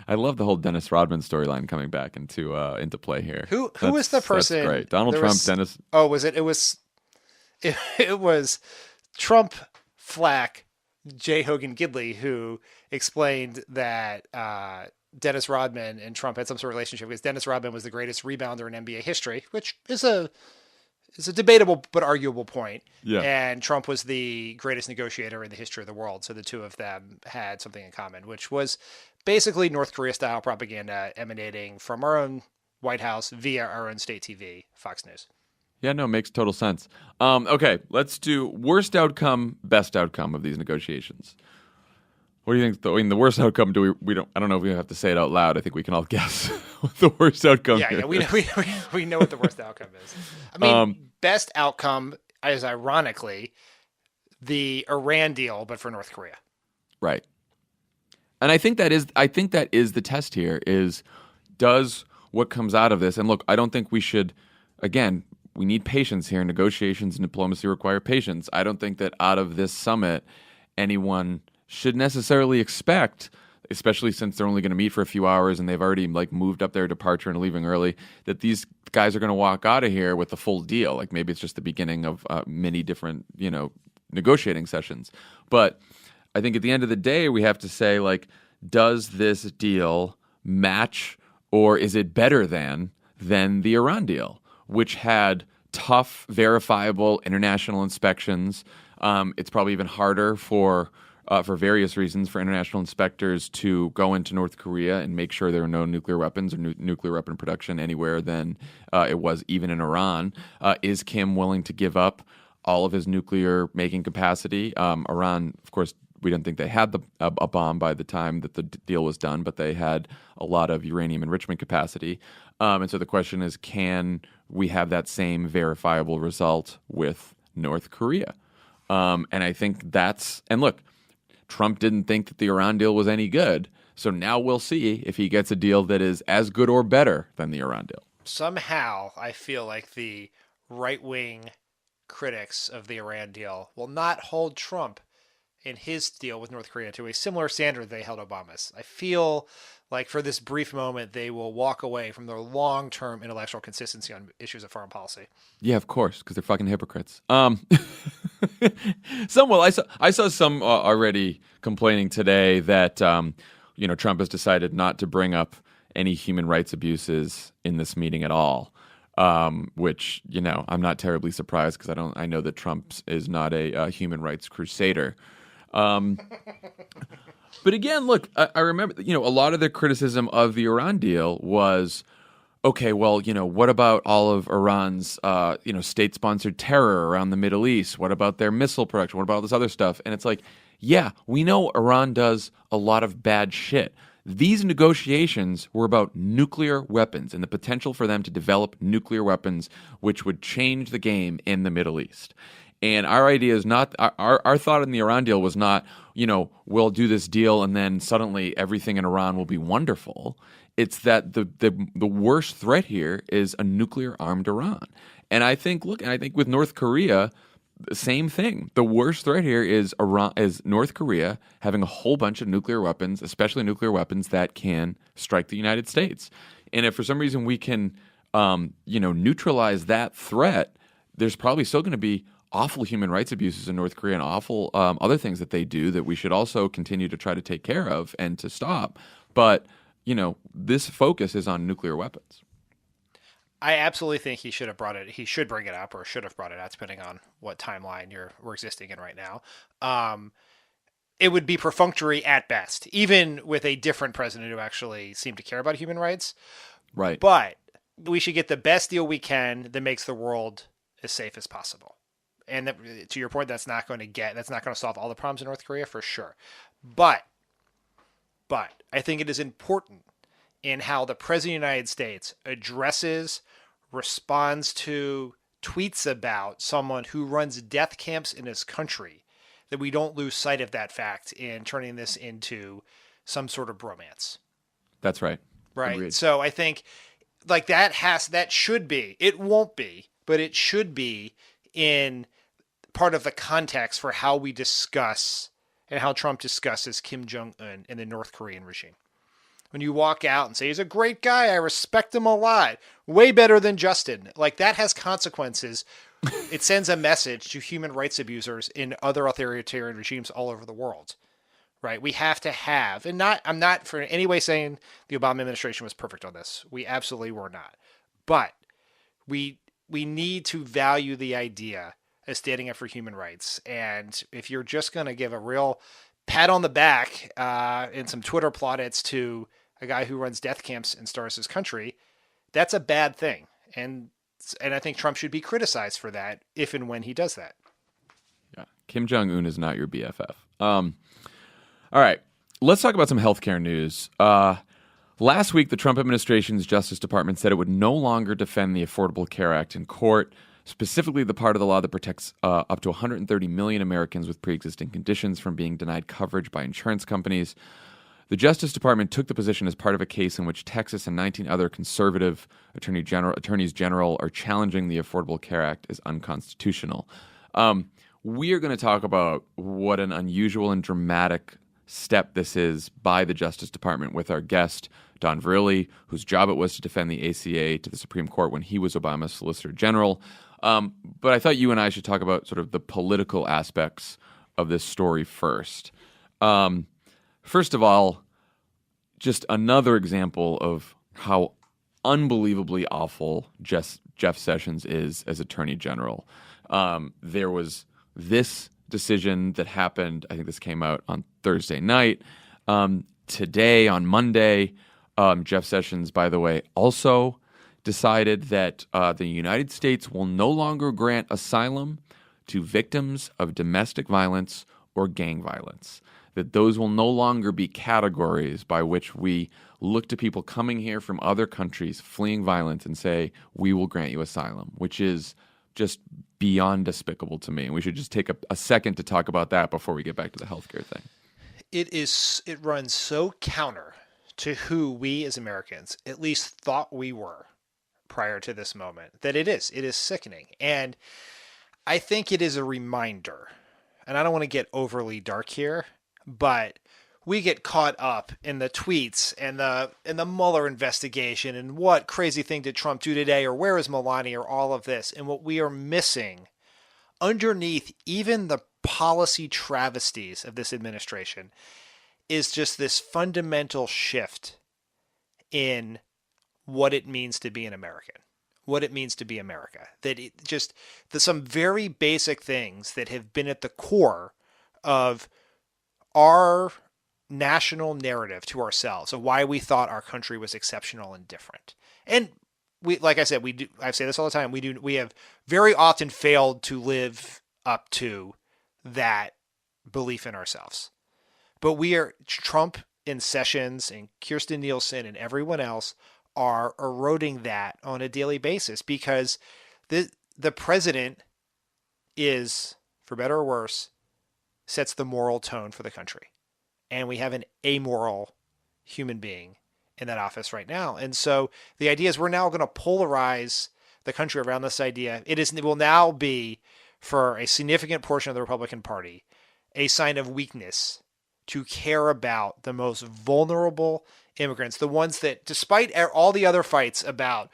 I love the whole Dennis Rodman storyline coming back into play here. Who was the person? That's great. Donald Trump, Dennis. Oh, was it? It was Trump, Flack, J. Hogan Gidley, who explained that Dennis Rodman and Trump had some sort of relationship because Dennis Rodman was the greatest rebounder in NBA history, which is a debatable but arguable point. Yeah. And Trump was the greatest negotiator in the history of the world. So the two of them had something in common, which was basically North Korea style propaganda emanating from our own White House via our own state TV, Fox News. Yeah, no, makes total sense. Okay, let's do worst outcome, best outcome of these negotiations. What do you think? I mean, the worst outcome. We don't. I don't know if we have to say it out loud. I think we can all guess what the worst outcome. Yeah, we know what the worst outcome is. I mean, best outcome is ironically the Iran deal, but for North Korea. Right. And I think that is the test here is does what comes out of this. And look, I don't think we should. Again, we need patience here. Negotiations and diplomacy require patience. I don't think that out of this summit, anyone should necessarily expect, especially since they're only going to meet for a few hours and they've already like moved up their departure and leaving early, that these guys are going to walk out of here with the full deal. Like maybe it's just the beginning of many different, negotiating sessions. But I think at the end of the day, we have to say, like, does this deal match or is it better than the Iran deal, which had tough, verifiable international inspections? It's probably even harder for various reasons for international inspectors to go into North Korea and make sure there are no nuclear weapons or nuclear weapon production anywhere than it was even in Iran. Is Kim willing to give up all of his nuclear making capacity? Iran, of course, we didn't think they had a bomb by the time that the deal was done, but they had a lot of uranium enrichment capacity. And so the question is, can we have that same verifiable result with North Korea? And I think and look, Trump didn't think that the Iran deal was any good. So now we'll see if he gets a deal that is as good or better than the Iran deal. Somehow, I feel like the right-wing critics of the Iran deal will not hold Trump in his deal with North Korea to a similar standard they held Obama's. I feel like for this brief moment, they will walk away from their long-term intellectual consistency on issues of foreign policy. Yeah, of course, because they're fucking hypocrites. I saw some already complaining today that Trump has decided not to bring up any human rights abuses in this meeting at all. Which I'm not terribly surprised because I know that Trump is not a human rights crusader. But again, look, I remember, a lot of the criticism of the Iran deal was, okay, well, what about all of Iran's, state-sponsored terror around the Middle East? What about their missile production? What about all this other stuff? And it's like, yeah, we know Iran does a lot of bad shit. These negotiations were about nuclear weapons and the potential for them to develop nuclear weapons, which would change the game in the Middle East. And our idea is not, our thought in the Iran deal was not, we'll do this deal and then suddenly everything in Iran will be wonderful. It's that the worst threat here is a nuclear armed Iran. And I think with North Korea, the same thing. The worst threat here is North Korea having a whole bunch of nuclear weapons, especially nuclear weapons that can strike the United States. And if for some reason we can, neutralize that threat, there's probably still going to be awful human rights abuses in North Korea and awful other things that they do that we should also continue to try to take care of and to stop. But, this focus is on nuclear weapons. I absolutely think he should bring it up or should have brought it up, depending on what timeline we're existing in right now. It would be perfunctory at best, even with a different president who actually seemed to care about human rights. Right. But we should get the best deal we can that makes the world as safe as possible. And to your point, that's not going to solve all the problems in North Korea for sure. But I think it is important in how the President of the United States responds to tweets about someone who runs death camps in his country, that we don't lose sight of that fact in turning this into some sort of bromance. That's right. Right. Agreed. So I think like that should be, it won't be, but it should be in part of the context for how we discuss and how Trump discusses Kim Jong-un and the North Korean regime. When you walk out and say, he's a great guy, I respect him a lot, way better than Justin, like that has consequences It sends a message to human rights abusers in other authoritarian regimes all over the world. Right? We have to have, and I'm not for any way saying the Obama administration was perfect on this. We absolutely were not. But we need to value the idea of standing up for human rights. And if you're just going to give a real pat on the back and some Twitter plaudits to a guy who runs death camps and stars his country, that's a bad thing. And I think Trump should be criticized for that if and when he does that. Yeah, Kim Jong-un is not your BFF. All right, let's talk about some healthcare news. Last week, the Trump administration's Justice Department said it would no longer defend the Affordable Care Act in court, specifically the part of the law that protects up to 130 million Americans with pre-existing conditions from being denied coverage by insurance companies. The Justice Department took the position as part of a case in which Texas and 19 other conservative attorneys general are challenging the Affordable Care Act as unconstitutional. We are going to talk about what an unusual and dramatic step this is by the Justice Department with our guest, Don Verrilli, whose job it was to defend the ACA to the Supreme Court when he was Obama's Solicitor General. But I thought you and I should talk about sort of the political aspects of this story first. First of all, just another example of how unbelievably awful Jeff Sessions is as Attorney General. There was this decision that happened, I think this came out on Thursday night. Today, on Monday, Jeff Sessions, by the way, also decided that the United States will no longer grant asylum to victims of domestic violence or gang violence. That those will no longer be categories by which we look to people coming here from other countries fleeing violence and say, we will grant you asylum, which is just beyond despicable to me. And we should just take a second to talk about that before we get back to the healthcare thing. It runs so counter to who we as Americans at least thought we were prior to this moment that it is sickening. And I think it is a reminder, and I don't want to get overly dark here, but we get caught up in the tweets and the Mueller investigation and what crazy thing did Trump do today, or where is Melania, or all of this. And what we are missing underneath even the policy travesties of this administration is just this fundamental shift in what it means to be an American, what it means to be America. That it just, there's some very basic things that have been at the core of our national narrative to ourselves of why we thought our country was exceptional and different. And we, like I said, I say this all the time. We have very often failed to live up to that belief in ourselves. But Trump and Sessions and Kirstjen Nielsen and everyone else are eroding that on a daily basis, because the president is, for better or worse, sets the moral tone for the country. And we have an amoral human being in that office right now. And so the idea is we're now going to polarize the country around this idea. It will now be, for a significant portion of the Republican Party, a sign of weakness to care about the most vulnerable immigrants, the ones that, despite all the other fights about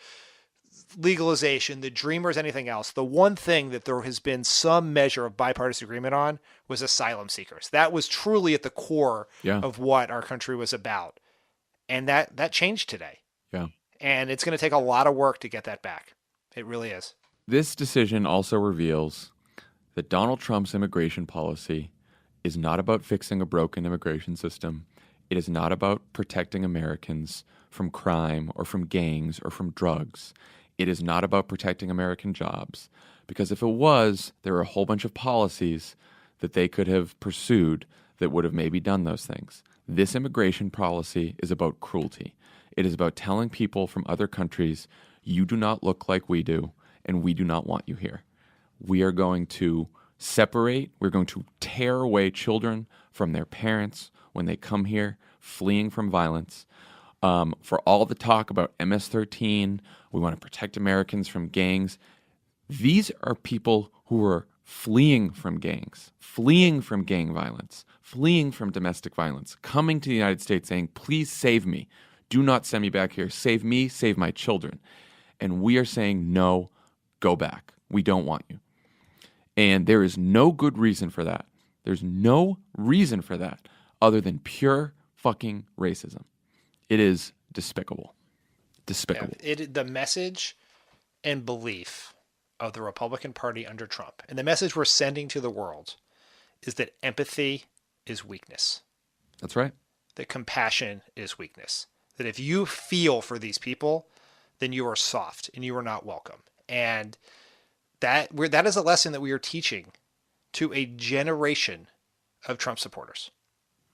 legalization, the Dreamers, anything else, the one thing that there has been some measure of bipartisan agreement on was asylum seekers. That was truly at the core of what our country was about. And that changed today. Yeah. And it's going to take a lot of work to get that back. It really is. This decision also reveals that Donald Trump's immigration policy is not about fixing a broken immigration system. It is not about protecting Americans from crime or from gangs or from drugs. It is not about protecting American jobs. Because if it was, there are a whole bunch of policies that they could have pursued that would have maybe done those things. This immigration policy is about cruelty. It is about telling people from other countries, you do not look like we do, and we do not want you here. We are going to separate, we're going to tear away children from their parents when they come here, fleeing from violence. For all the talk about MS-13, we want to protect Americans from gangs. These are people who are fleeing from gangs, fleeing from gang violence, fleeing from domestic violence, coming to the United States saying, please save me. Do not send me back here. Save me, save my children. And we are saying, no, go back. we don't want you. And there is no good reason for that. There's no reason for that other than pure fucking racism. It is despicable. Despicable. The message and belief of the Republican Party under Trump, and the message we're sending to the world, is that empathy is weakness. That's right. That compassion is weakness. That if you feel for these people, then you are soft and you are not welcome. And that is a lesson that we are teaching to a generation of Trump supporters.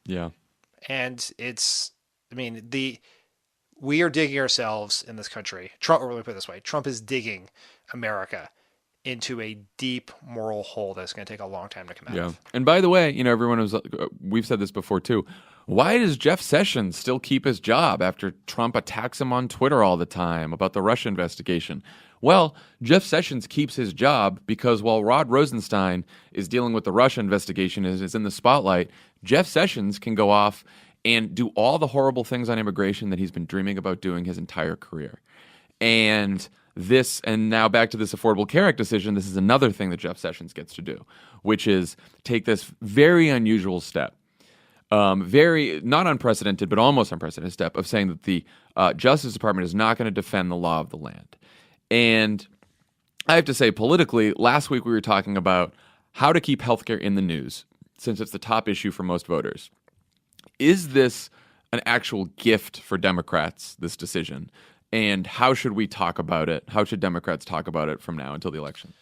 Yeah. And we are digging ourselves in this country. Trump, or let me put it this way, Trump is digging America into a deep moral hole that's going to take a long time to come out of. And by the way, everyone was, we've said this before too. Why does Jeff Sessions still keep his job after Trump attacks him on Twitter all the time about the Russia investigation? Well, Jeff Sessions keeps his job because while Rod Rosenstein is dealing with the Russia investigation and is in the spotlight, Jeff Sessions can go off and do all the horrible things on immigration that he's been dreaming about doing his entire career. And now back to this Affordable Care Act decision, this is another thing that Jeff Sessions gets to do, which is take this very unusual step, very not unprecedented, but almost unprecedented step of saying that the Justice Department is not going to defend the law of the land. And I have to say, politically, last week we were talking about how to keep healthcare in the news, since it's the top issue for most voters. Is this an actual gift for Democrats, this decision? And how should we talk about it? How should Democrats talk about it from now until the election?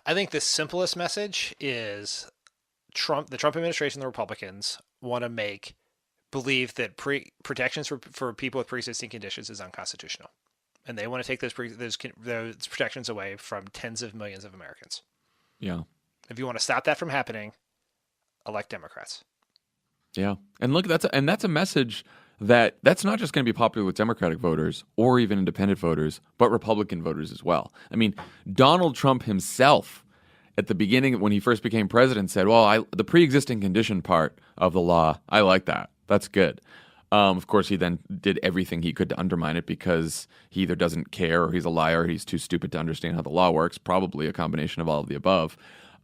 I think the simplest message is the Trump administration, the Republicans, want to believe that protections for people with pre-existing conditions is unconstitutional. And they want to take those protections away from tens of millions of Americans. Yeah. If you want to stop that from happening, elect Democrats. Yeah. And look, that's a message that's not just going to be popular with Democratic voters or even independent voters, but Republican voters as well. I mean, Donald Trump himself, at the beginning, when he first became president, said, well, the pre-existing condition part of the law, I like that. That's good. Of course, he then did everything he could to undermine it because he either doesn't care or he's a liar or he's too stupid to understand how the law works, probably a combination of all of the above.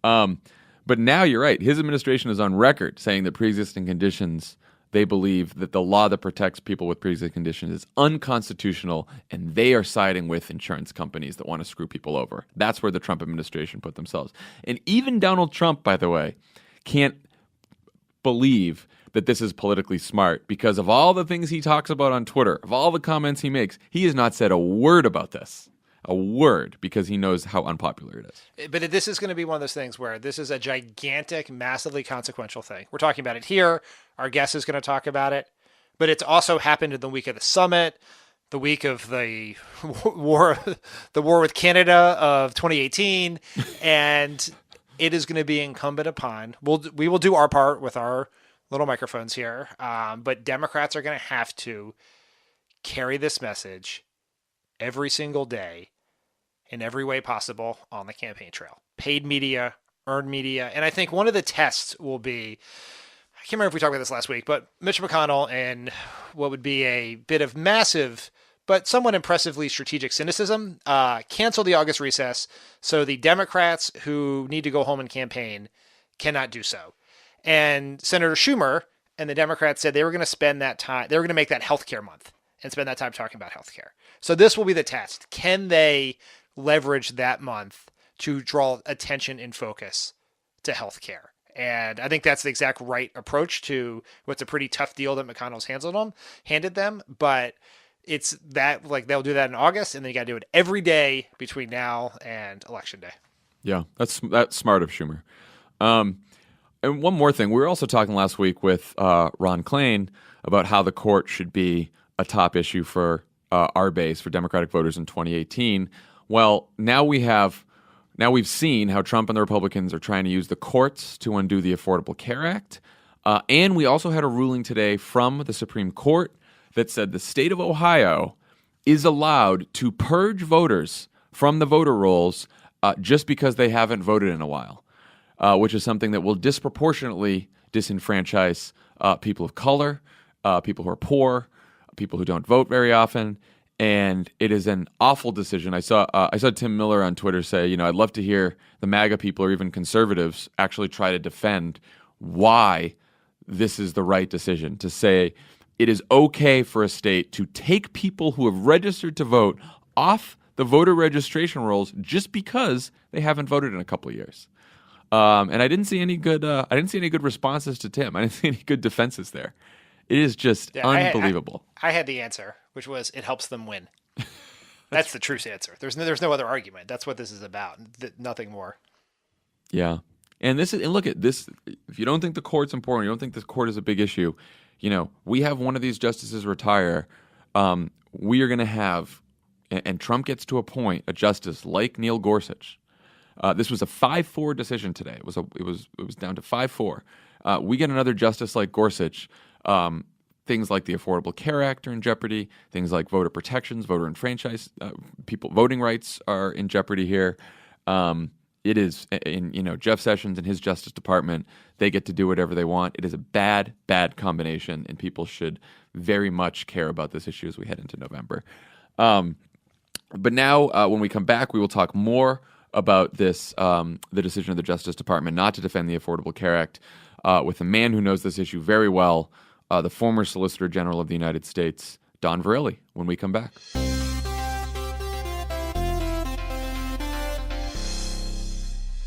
But now you're right. His administration is on record saying that pre-existing conditions, they believe that the law that protects people with pre-existing conditions is unconstitutional, and they are siding with insurance companies that want to screw people over. That's where the Trump administration put themselves. And even Donald Trump, by the way, can't believe that this is politically smart because of all the things he talks about on Twitter, of all the comments he makes. He has not said a word about this. A word, because he knows how unpopular it is. But this is going to be one of those things where this is a gigantic, massively consequential thing. We're talking about it here. Our guest is going to talk about it. But it's also happened in the week of the summit, the week of the war with Canada of 2018. And it is going to be incumbent upon, we will do our part with our little microphones here. But Democrats are going to have to carry this message every single day in every way possible on the campaign trail. Paid media, earned media. And I think one of the tests will be, I can't remember if we talked about this last week, but Mitch McConnell and what would be a bit of massive but somewhat impressively strategic cynicism, canceled the August recess so the Democrats who need to go home and campaign cannot do so. And Senator Schumer and the Democrats said they were going to spend that time, they were going to make that healthcare month and spend that time talking about healthcare. So this will be the test. Can they leverage that month to draw attention and focus to healthcare? And I think that's the exact right approach to what's a pretty tough deal that McConnell's handed them. But it's that, like, they'll do that in August, and then you got to do it every day between now and Election Day. Yeah, that's smart of Schumer. And one more thing, we were also talking last week with Ron Klain about how the court should be a top issue for our base, for Democratic voters in 2018. Well, now we've seen how Trump and the Republicans are trying to use the courts to undo the Affordable Care Act. And we also had a ruling today from the Supreme Court that said the state of Ohio is allowed to purge voters from the voter rolls just because they haven't voted in a while, which is something that will disproportionately disenfranchise people of color, people who are poor, people who don't vote very often. And it is an awful decision. I saw Tim Miller on Twitter say, I'd love to hear the MAGA people or even conservatives actually try to defend why this is the right decision, to say it is okay for a state to take people who have registered to vote off the voter registration rolls just because they haven't voted in a couple of years. And I didn't see any good. I didn't see any good responses to Tim. I didn't see any good defenses there. It is just unbelievable. I had the answer, which was it helps them win. That's the true answer. There's no other argument. That's what this is about. Nothing more. Yeah. And look at this. If you don't think the court's important, you don't think this court is a big issue, we have one of these justices retire. We are going to have, and Trump gets to appoint a justice like Neil Gorsuch. This was a 5-4 decision today. It was down to 5-4. We get another justice like Gorsuch. Things like the Affordable Care Act are in jeopardy. Things like voter protections, voter enfranchise, voting rights are in jeopardy here. It is, Jeff Sessions and his Justice Department, they get to do whatever they want. It is a bad, bad combination, and people should very much care about this issue as we head into November. But now, when we come back, we will talk more about this, the decision of the Justice Department not to defend the Affordable Care Act, with a man who knows this issue very well, the former Solicitor General of the United States, Don Verrilli, when we come back.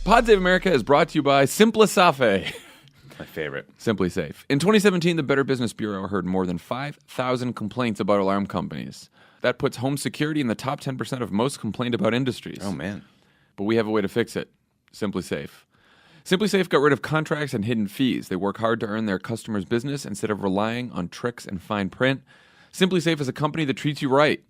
Pod Save America is brought to you by SimpliSafe. My favorite. Simply Safe. In 2017, the Better Business Bureau heard more than 5,000 complaints about alarm companies. That puts home security in the top 10% of most complained about industries. Oh, man. But we have a way to fix it. SimpliSafe. SimpliSafe got rid of contracts and hidden fees. They work hard to earn their customers' business instead of relying on tricks and fine print. SimpliSafe is a company that treats you right.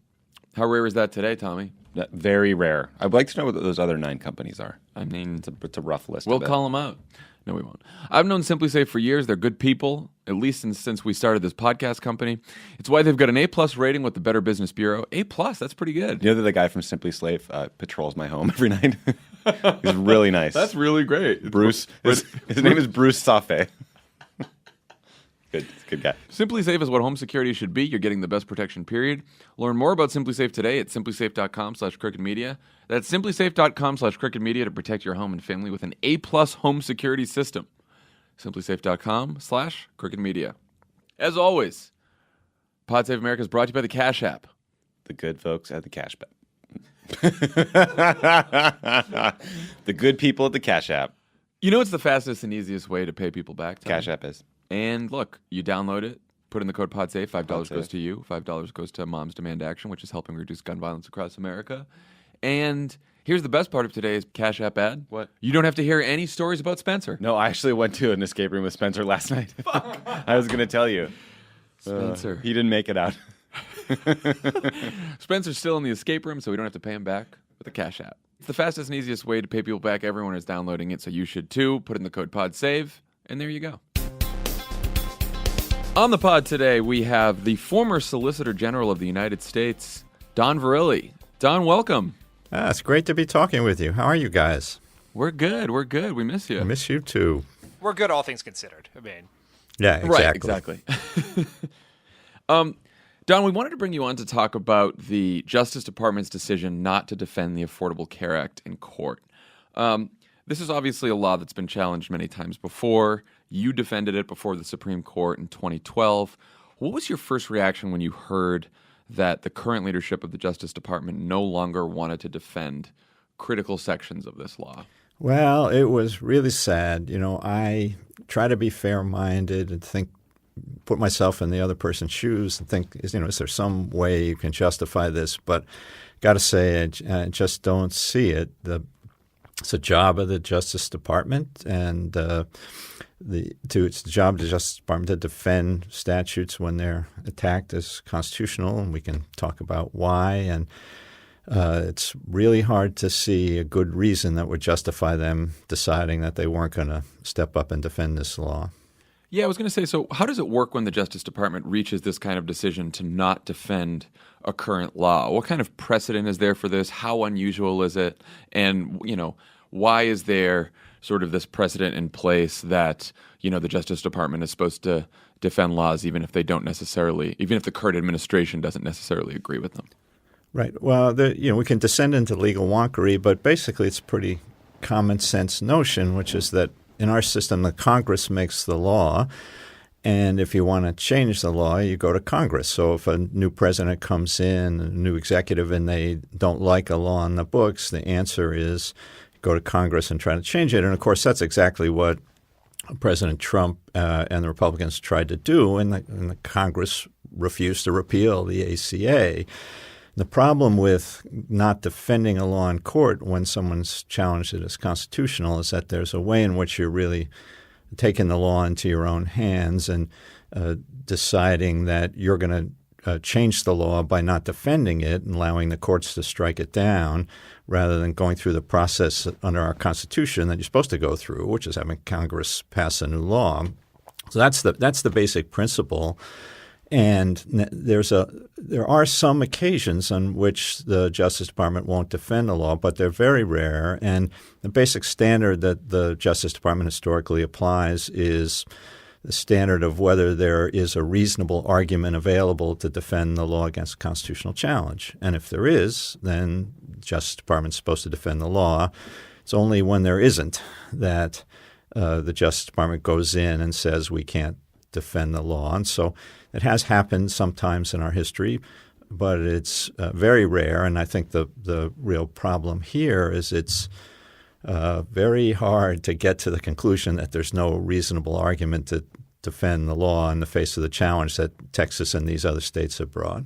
How rare is that today, Tommy? Very rare. I'd like to know what those other 9 companies are. I mean, It's a rough list. we'll call them out. No, we won't. I've known SimpliSafe for years. They're good people, at least since we started this podcast company. It's why they've got an A+ rating with the Better Business Bureau. A+, that's pretty good. You know that the guy from SimpliSafe patrols my home every night? He's really nice. That's really great. Bruce. His name is Bruce Safe. Good guy. SimpliSafe is what home security should be. You're getting the best protection, period. Learn more about SimpliSafe today at simplisafe.com/crookedmedia. That's simplisafe.com/crookedmedia to protect your home and family with an A+ home security system. simplisafe.com/crookedmedia. As always, Pod Save America is brought to you by the Cash App. The good folks at the Cash App. The good people at the Cash App. It's the fastest and easiest way to pay people back, Tom? Cash App is. And look, you download it, put in the code PodSafe, $5 goes to you, $5 goes to Moms Demand Action, which is helping reduce gun violence across America. And here's the best part of today's Cash App ad. What? You don't have to hear any stories about Spencer. No, I actually went to an escape room with Spencer last night. I was going to tell you. Spencer. He didn't make it out. Spencer's still in the escape room, so we don't have to pay him back with the Cash App. It's the fastest and easiest way to pay people back. Everyone is downloading it, so you should too. Put in the code PodSave, and there you go. On the pod today, we have the former Solicitor General of the United States, Don Verrilli. Don, welcome. It's great to be talking with you. How are you guys? We're good. We miss you. I miss you too. We're good, all things considered. I mean, Yeah, exactly. Right, exactly. Don, we wanted to bring you on to talk about the Justice Department's decision not to defend the Affordable Care Act in court. This is obviously a law that's been challenged many times before. You defended it before the Supreme Court in 2012. What was your first reaction when you heard that the current leadership of the Justice Department no longer wanted to defend critical sections of this law? Well, it was really sad. I try to be fair-minded and put myself in the other person's shoes and think, is there some way you can justify this? But got to say, I just don't see it. It's a job of the Justice Department, and it's the job of the Justice Department to defend statutes when they're attacked as constitutional, and we can talk about why. And it's really hard to see a good reason that would justify them deciding that they weren't going to step up and defend this law. Yeah, I was going to say, so how does it work when the Justice Department reaches this kind of decision to not defend a current law? What kind of precedent is there for this? How unusual is it? And, why is there sort of this precedent in place that, the Justice Department is supposed to defend laws even if the current administration doesn't necessarily agree with them? Right. Well, we can descend into legal wonkery, but basically it's a pretty common sense notion, which is that in our system, the Congress makes the law. And if you want to change the law, you go to Congress. So if a new president comes in, a new executive, and they don't like a law in the books, the answer is go to Congress and try to change it. And, of course, that's exactly what President Trump and the Republicans tried to do, and the Congress refused to repeal the ACA. The problem with not defending a law in court when someone's challenged it as constitutional is that there's a way in which you're really taking the law into your own hands and deciding that you're going to change the law by not defending it and allowing the courts to strike it down rather than going through the process under our Constitution that you're supposed to go through, which is having Congress pass a new law. So that's the basic principle. And there are some occasions on which the Justice Department won't defend a law, but they're very rare. And the basic standard that the Justice Department historically applies is the standard of whether there is a reasonable argument available to defend the law against a constitutional challenge. And if there is, then the Justice Department is supposed to defend the law. It's only when there isn't that the Justice Department goes in and says we can't defend the law. And so it has happened sometimes in our history, but it's very rare. And I think the real problem here is it's very hard to get to the conclusion that there's no reasonable argument to defend the law in the face of the challenge that Texas and these other states have brought.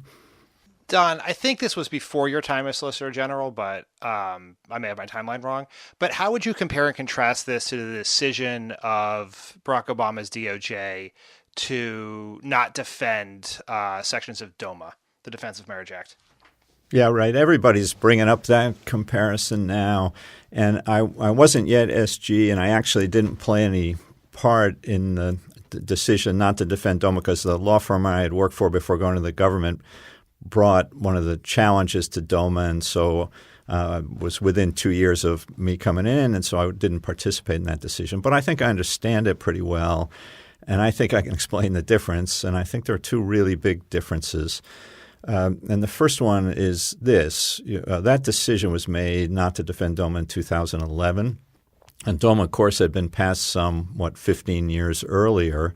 Don, I think this was before your time as Solicitor General, but I may have my timeline wrong. But how would you compare and contrast this to the decision of Barack Obama's DOJ to not defend sections of DOMA, the Defense of Marriage Act? Yeah, right. Everybody's bringing up that comparison now. And I wasn't yet SG, and I actually didn't play any part in the decision not to defend DOMA because the law firm I had worked for before going to the government brought one of the challenges to DOMA, and so was within 2 years of me coming in, and so I didn't participate in that decision. But I think I understand it pretty well, and I think I can explain the difference, and I think there are two really big differences. And the first one is this. That decision was made not to defend DOMA in 2011, and DOMA, of course, had been passed 15 years earlier.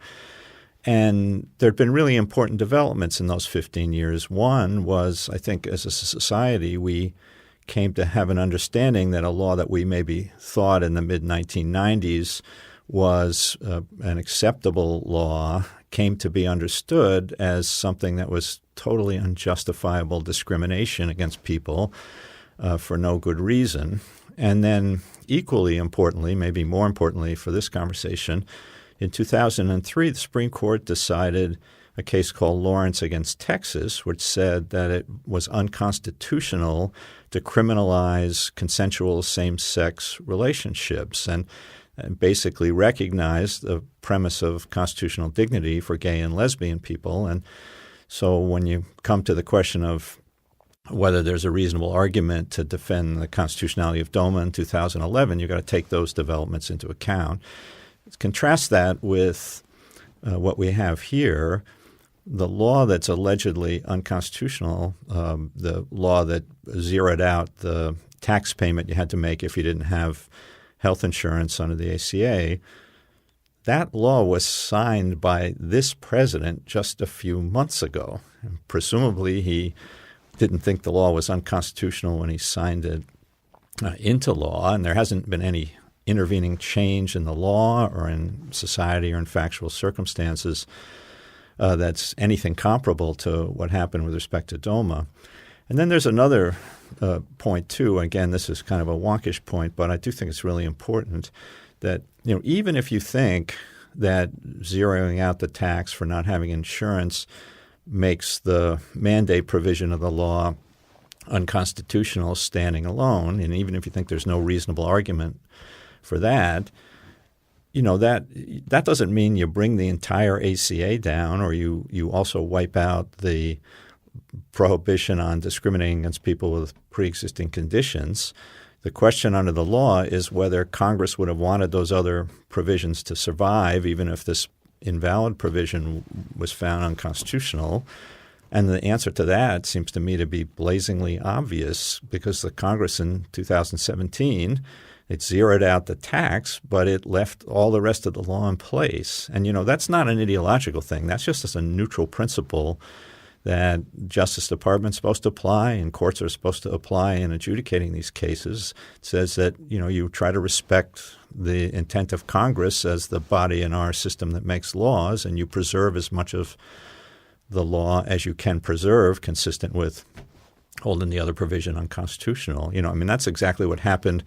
And there had been really important developments in those 15 years. One was, I think, as a society, we came to have an understanding that a law that we maybe thought in the mid-1990s was an acceptable law came to be understood as something that was totally unjustifiable discrimination against people for no good reason. And then equally importantly, maybe more importantly for this conversation, in 2003, the Supreme Court decided a case called Lawrence against Texas, which said that it was unconstitutional to criminalize consensual same-sex relationships and basically recognized the premise of constitutional dignity for gay and lesbian people. And so when you come to the question of whether there's a reasonable argument to defend the constitutionality of DOMA in 2011, you've got to take those developments into account. Contrast that with what we have here, the law that's allegedly unconstitutional, the law that zeroed out the tax payment you had to make if you didn't have health insurance under the ACA. That law was signed by this president just a few months ago. And presumably he didn't think the law was unconstitutional when he signed it into law, and there hasn't been any intervening change in the law or in society or in factual circumstances that's anything comparable to what happened with respect to DOMA. And then there's another point, too. Again, this is kind of a wonkish point, but I do think it's really important that even if you think that zeroing out the tax for not having insurance makes the mandate provision of the law unconstitutional standing alone, and even if you think there's no reasonable argument for that, that doesn't mean you bring the entire ACA down or you also wipe out the prohibition on discriminating against people with pre-existing conditions. The question under the law is whether Congress would have wanted those other provisions to survive, even if this invalid provision was found unconstitutional. And the answer to that seems to me to be blazingly obvious, because the Congress in 2017, it zeroed out the tax, but it left all the rest of the law in place. And, that's not an ideological thing. That's just a neutral principle that Justice Department's supposed to apply and courts are supposed to apply in adjudicating these cases. It says that, you try to respect the intent of Congress as the body in our system that makes laws, and you preserve as much of the law as you can preserve, consistent with holding the other provision unconstitutional. That's exactly what happened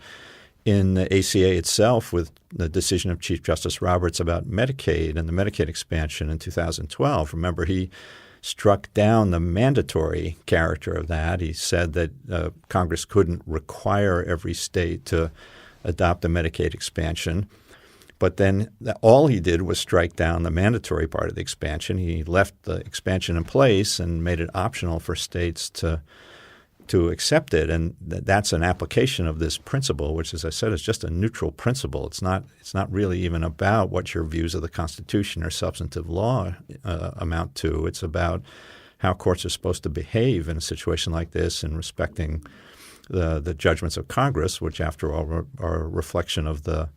in the ACA itself with the decision of Chief Justice Roberts about Medicaid and the Medicaid expansion in 2012. Remember, he struck down the mandatory character of that. He said that Congress couldn't require every state to adopt the Medicaid expansion. But then all he did was strike down the mandatory part of the expansion. He left the expansion in place and made it optional for states to accept it. And that's an application of this principle, which, as I said, is just a neutral principle. It's not really even about what your views of the Constitution or substantive law amount to. It's about how courts are supposed to behave in a situation like this and respecting the judgments of Congress, which, after all, are a reflection of the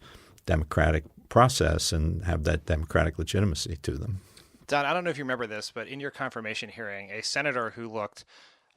democratic process and have that democratic legitimacy to them. Don, I don't know if you remember this, but in your confirmation hearing, a senator who looked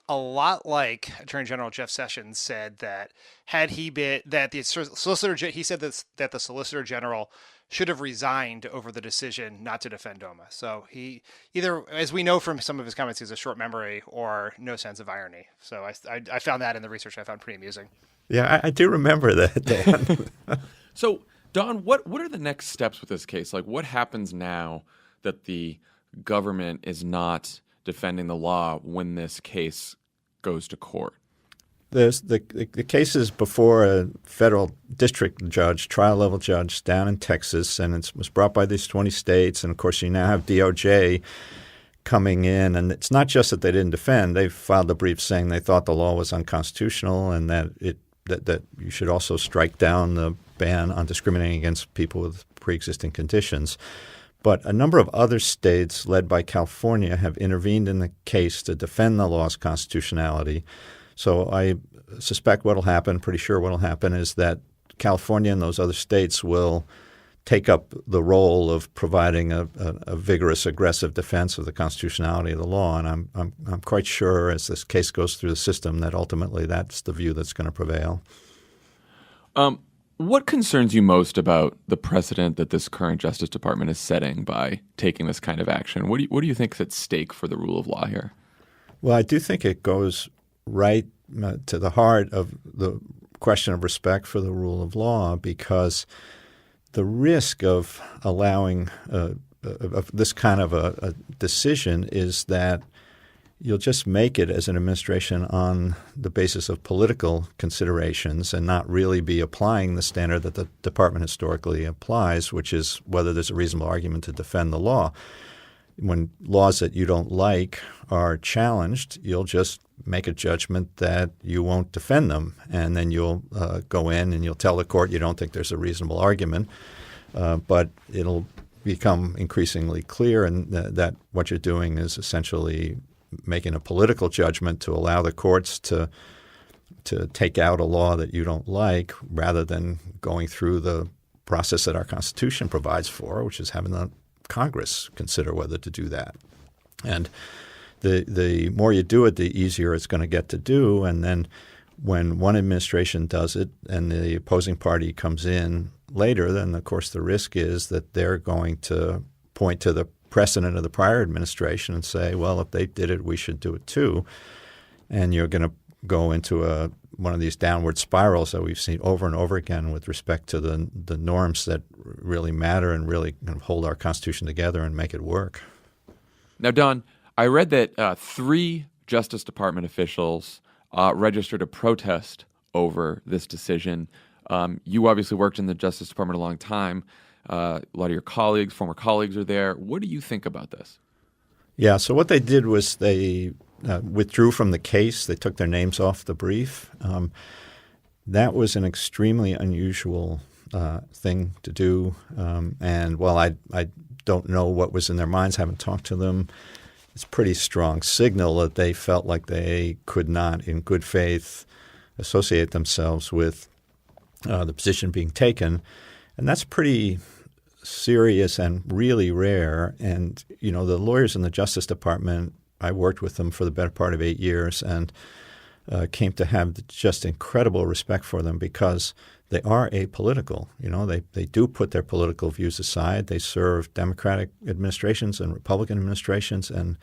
a lot like Attorney General Jeff Sessions said that had he been that the solicitor, he said that the Solicitor General should have resigned over the decision not to defend DOMA. So he either, as we know from some of his comments, he has a short memory or no sense of irony. So I found that in the research. I found pretty amusing. Yeah, I do remember that, Dan. So, Don, what are the next steps with this case? Like, what happens now that the government is not defending the law when this case goes to court? The case is before a federal district judge, trial-level judge down in Texas, and it was brought by these 20 states. And, of course, you now have DOJ coming in. And it's not just that they didn't defend. They filed a brief saying they thought the law was unconstitutional and that that you should also strike down the ban on discriminating against people with pre-existing conditions. But a number of other states, led by California, have intervened in the case to defend the law's constitutionality. So I suspect what will happen, pretty sure what will happen, is that California and those other states will take up the role of providing a vigorous, aggressive defense of the constitutionality of the law. And I'm quite sure, as this case goes through the system, that ultimately that's the view that's going to prevail. What concerns you most about the precedent that this current Justice Department is setting by taking this kind of action? What do you think is at stake for the rule of law here? Well, I do think it goes right to the heart of the question of respect for the rule of law, because the risk of allowing of this kind of a decision is that you'll just make it as an administration on the basis of political considerations and not really be applying the standard that the department historically applies, which is whether there's a reasonable argument to defend the law. When laws that you don't like are challenged, you'll just make a judgment that you won't defend them, and then you'll go in and you'll tell the court you don't think there's a reasonable argument, but it'll become increasingly clear and that what you're doing is essentially making a political judgment to allow the courts to take out a law that you don't like, rather than going through the process that our Constitution provides for, which is having the Congress consider whether to do that. And the more you do it, the easier it's going to get to do. And then when one administration does it and the opposing party comes in later, then, of course, the risk is that they're going to point to the precedent of the prior administration and say, well, if they did it, we should do it too. And you're going to go into one of these downward spirals that we've seen over and over again with respect to the norms that really matter and really kind of hold our Constitution together and make it work. Now, Don, I read that 3 Justice Department officials registered a protest over this decision. You obviously worked in the Justice Department a long time. A lot of your colleagues, former colleagues, are there. What do you think about this? Yeah, so what they did was they withdrew from the case. They took their names off the brief. That was an extremely unusual thing to do. And while I don't know what was in their minds, haven't talked to them, it's a pretty strong signal that they felt like they could not, in good faith, associate themselves with the position being taken. And that's pretty serious and really rare. And, the lawyers in the Justice Department, I worked with them for the better part of 8 years and came to have just incredible respect for them because they are apolitical. They do put their political views aside. They serve Democratic administrations and Republican administrations, and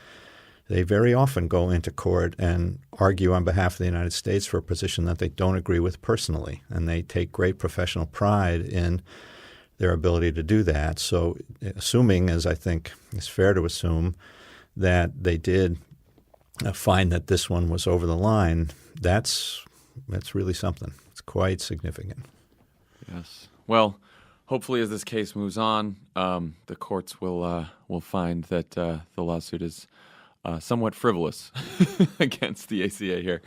they very often go into court and argue on behalf of the United States for a position that they don't agree with personally. And they take great professional pride in their ability to do that. So assuming, as I think is fair to assume, that they did find that this one was over the line, that's really something. It's quite significant. Yes. Well, hopefully as this case moves on, the courts will find that the lawsuit is somewhat frivolous against the ACA here.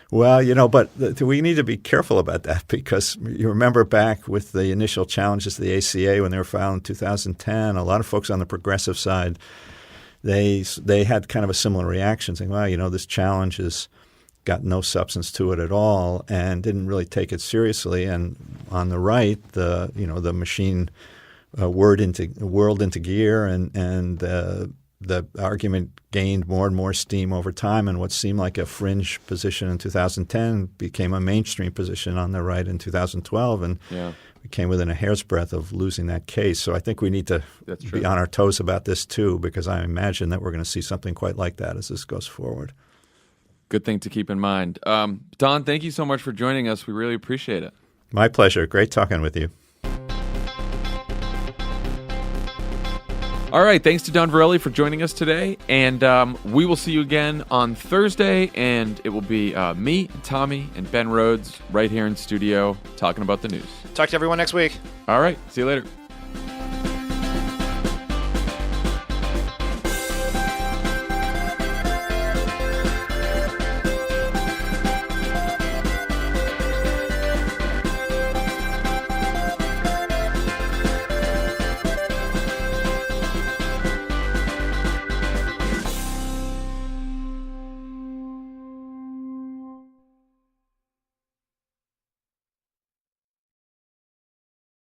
Well, but we need to be careful about that because you remember back with the initial challenges to the ACA when they were filed in 2010, a lot of folks on the progressive side, they had kind of a similar reaction saying, well, this challenge has got no substance to it at all and didn't really take it seriously. And on the right, the machine whirled into gear and the argument gained more and more steam over time, and what seemed like a fringe position in 2010 became a mainstream position on the right in 2012, and we came within a hair's breadth of losing that case. So I think we need to be on our toes about this too, because I imagine that we're going to see something quite like that as this goes forward. Good thing to keep in mind. Don, thank you so much for joining us. We really appreciate it. My pleasure. Great talking with you. All right. Thanks to Don Verrilli for joining us today. And we will see you again on Thursday. And it will be me, Tommy, and Ben Rhodes right here in studio talking about the news. Talk to everyone next week. All right. See you later.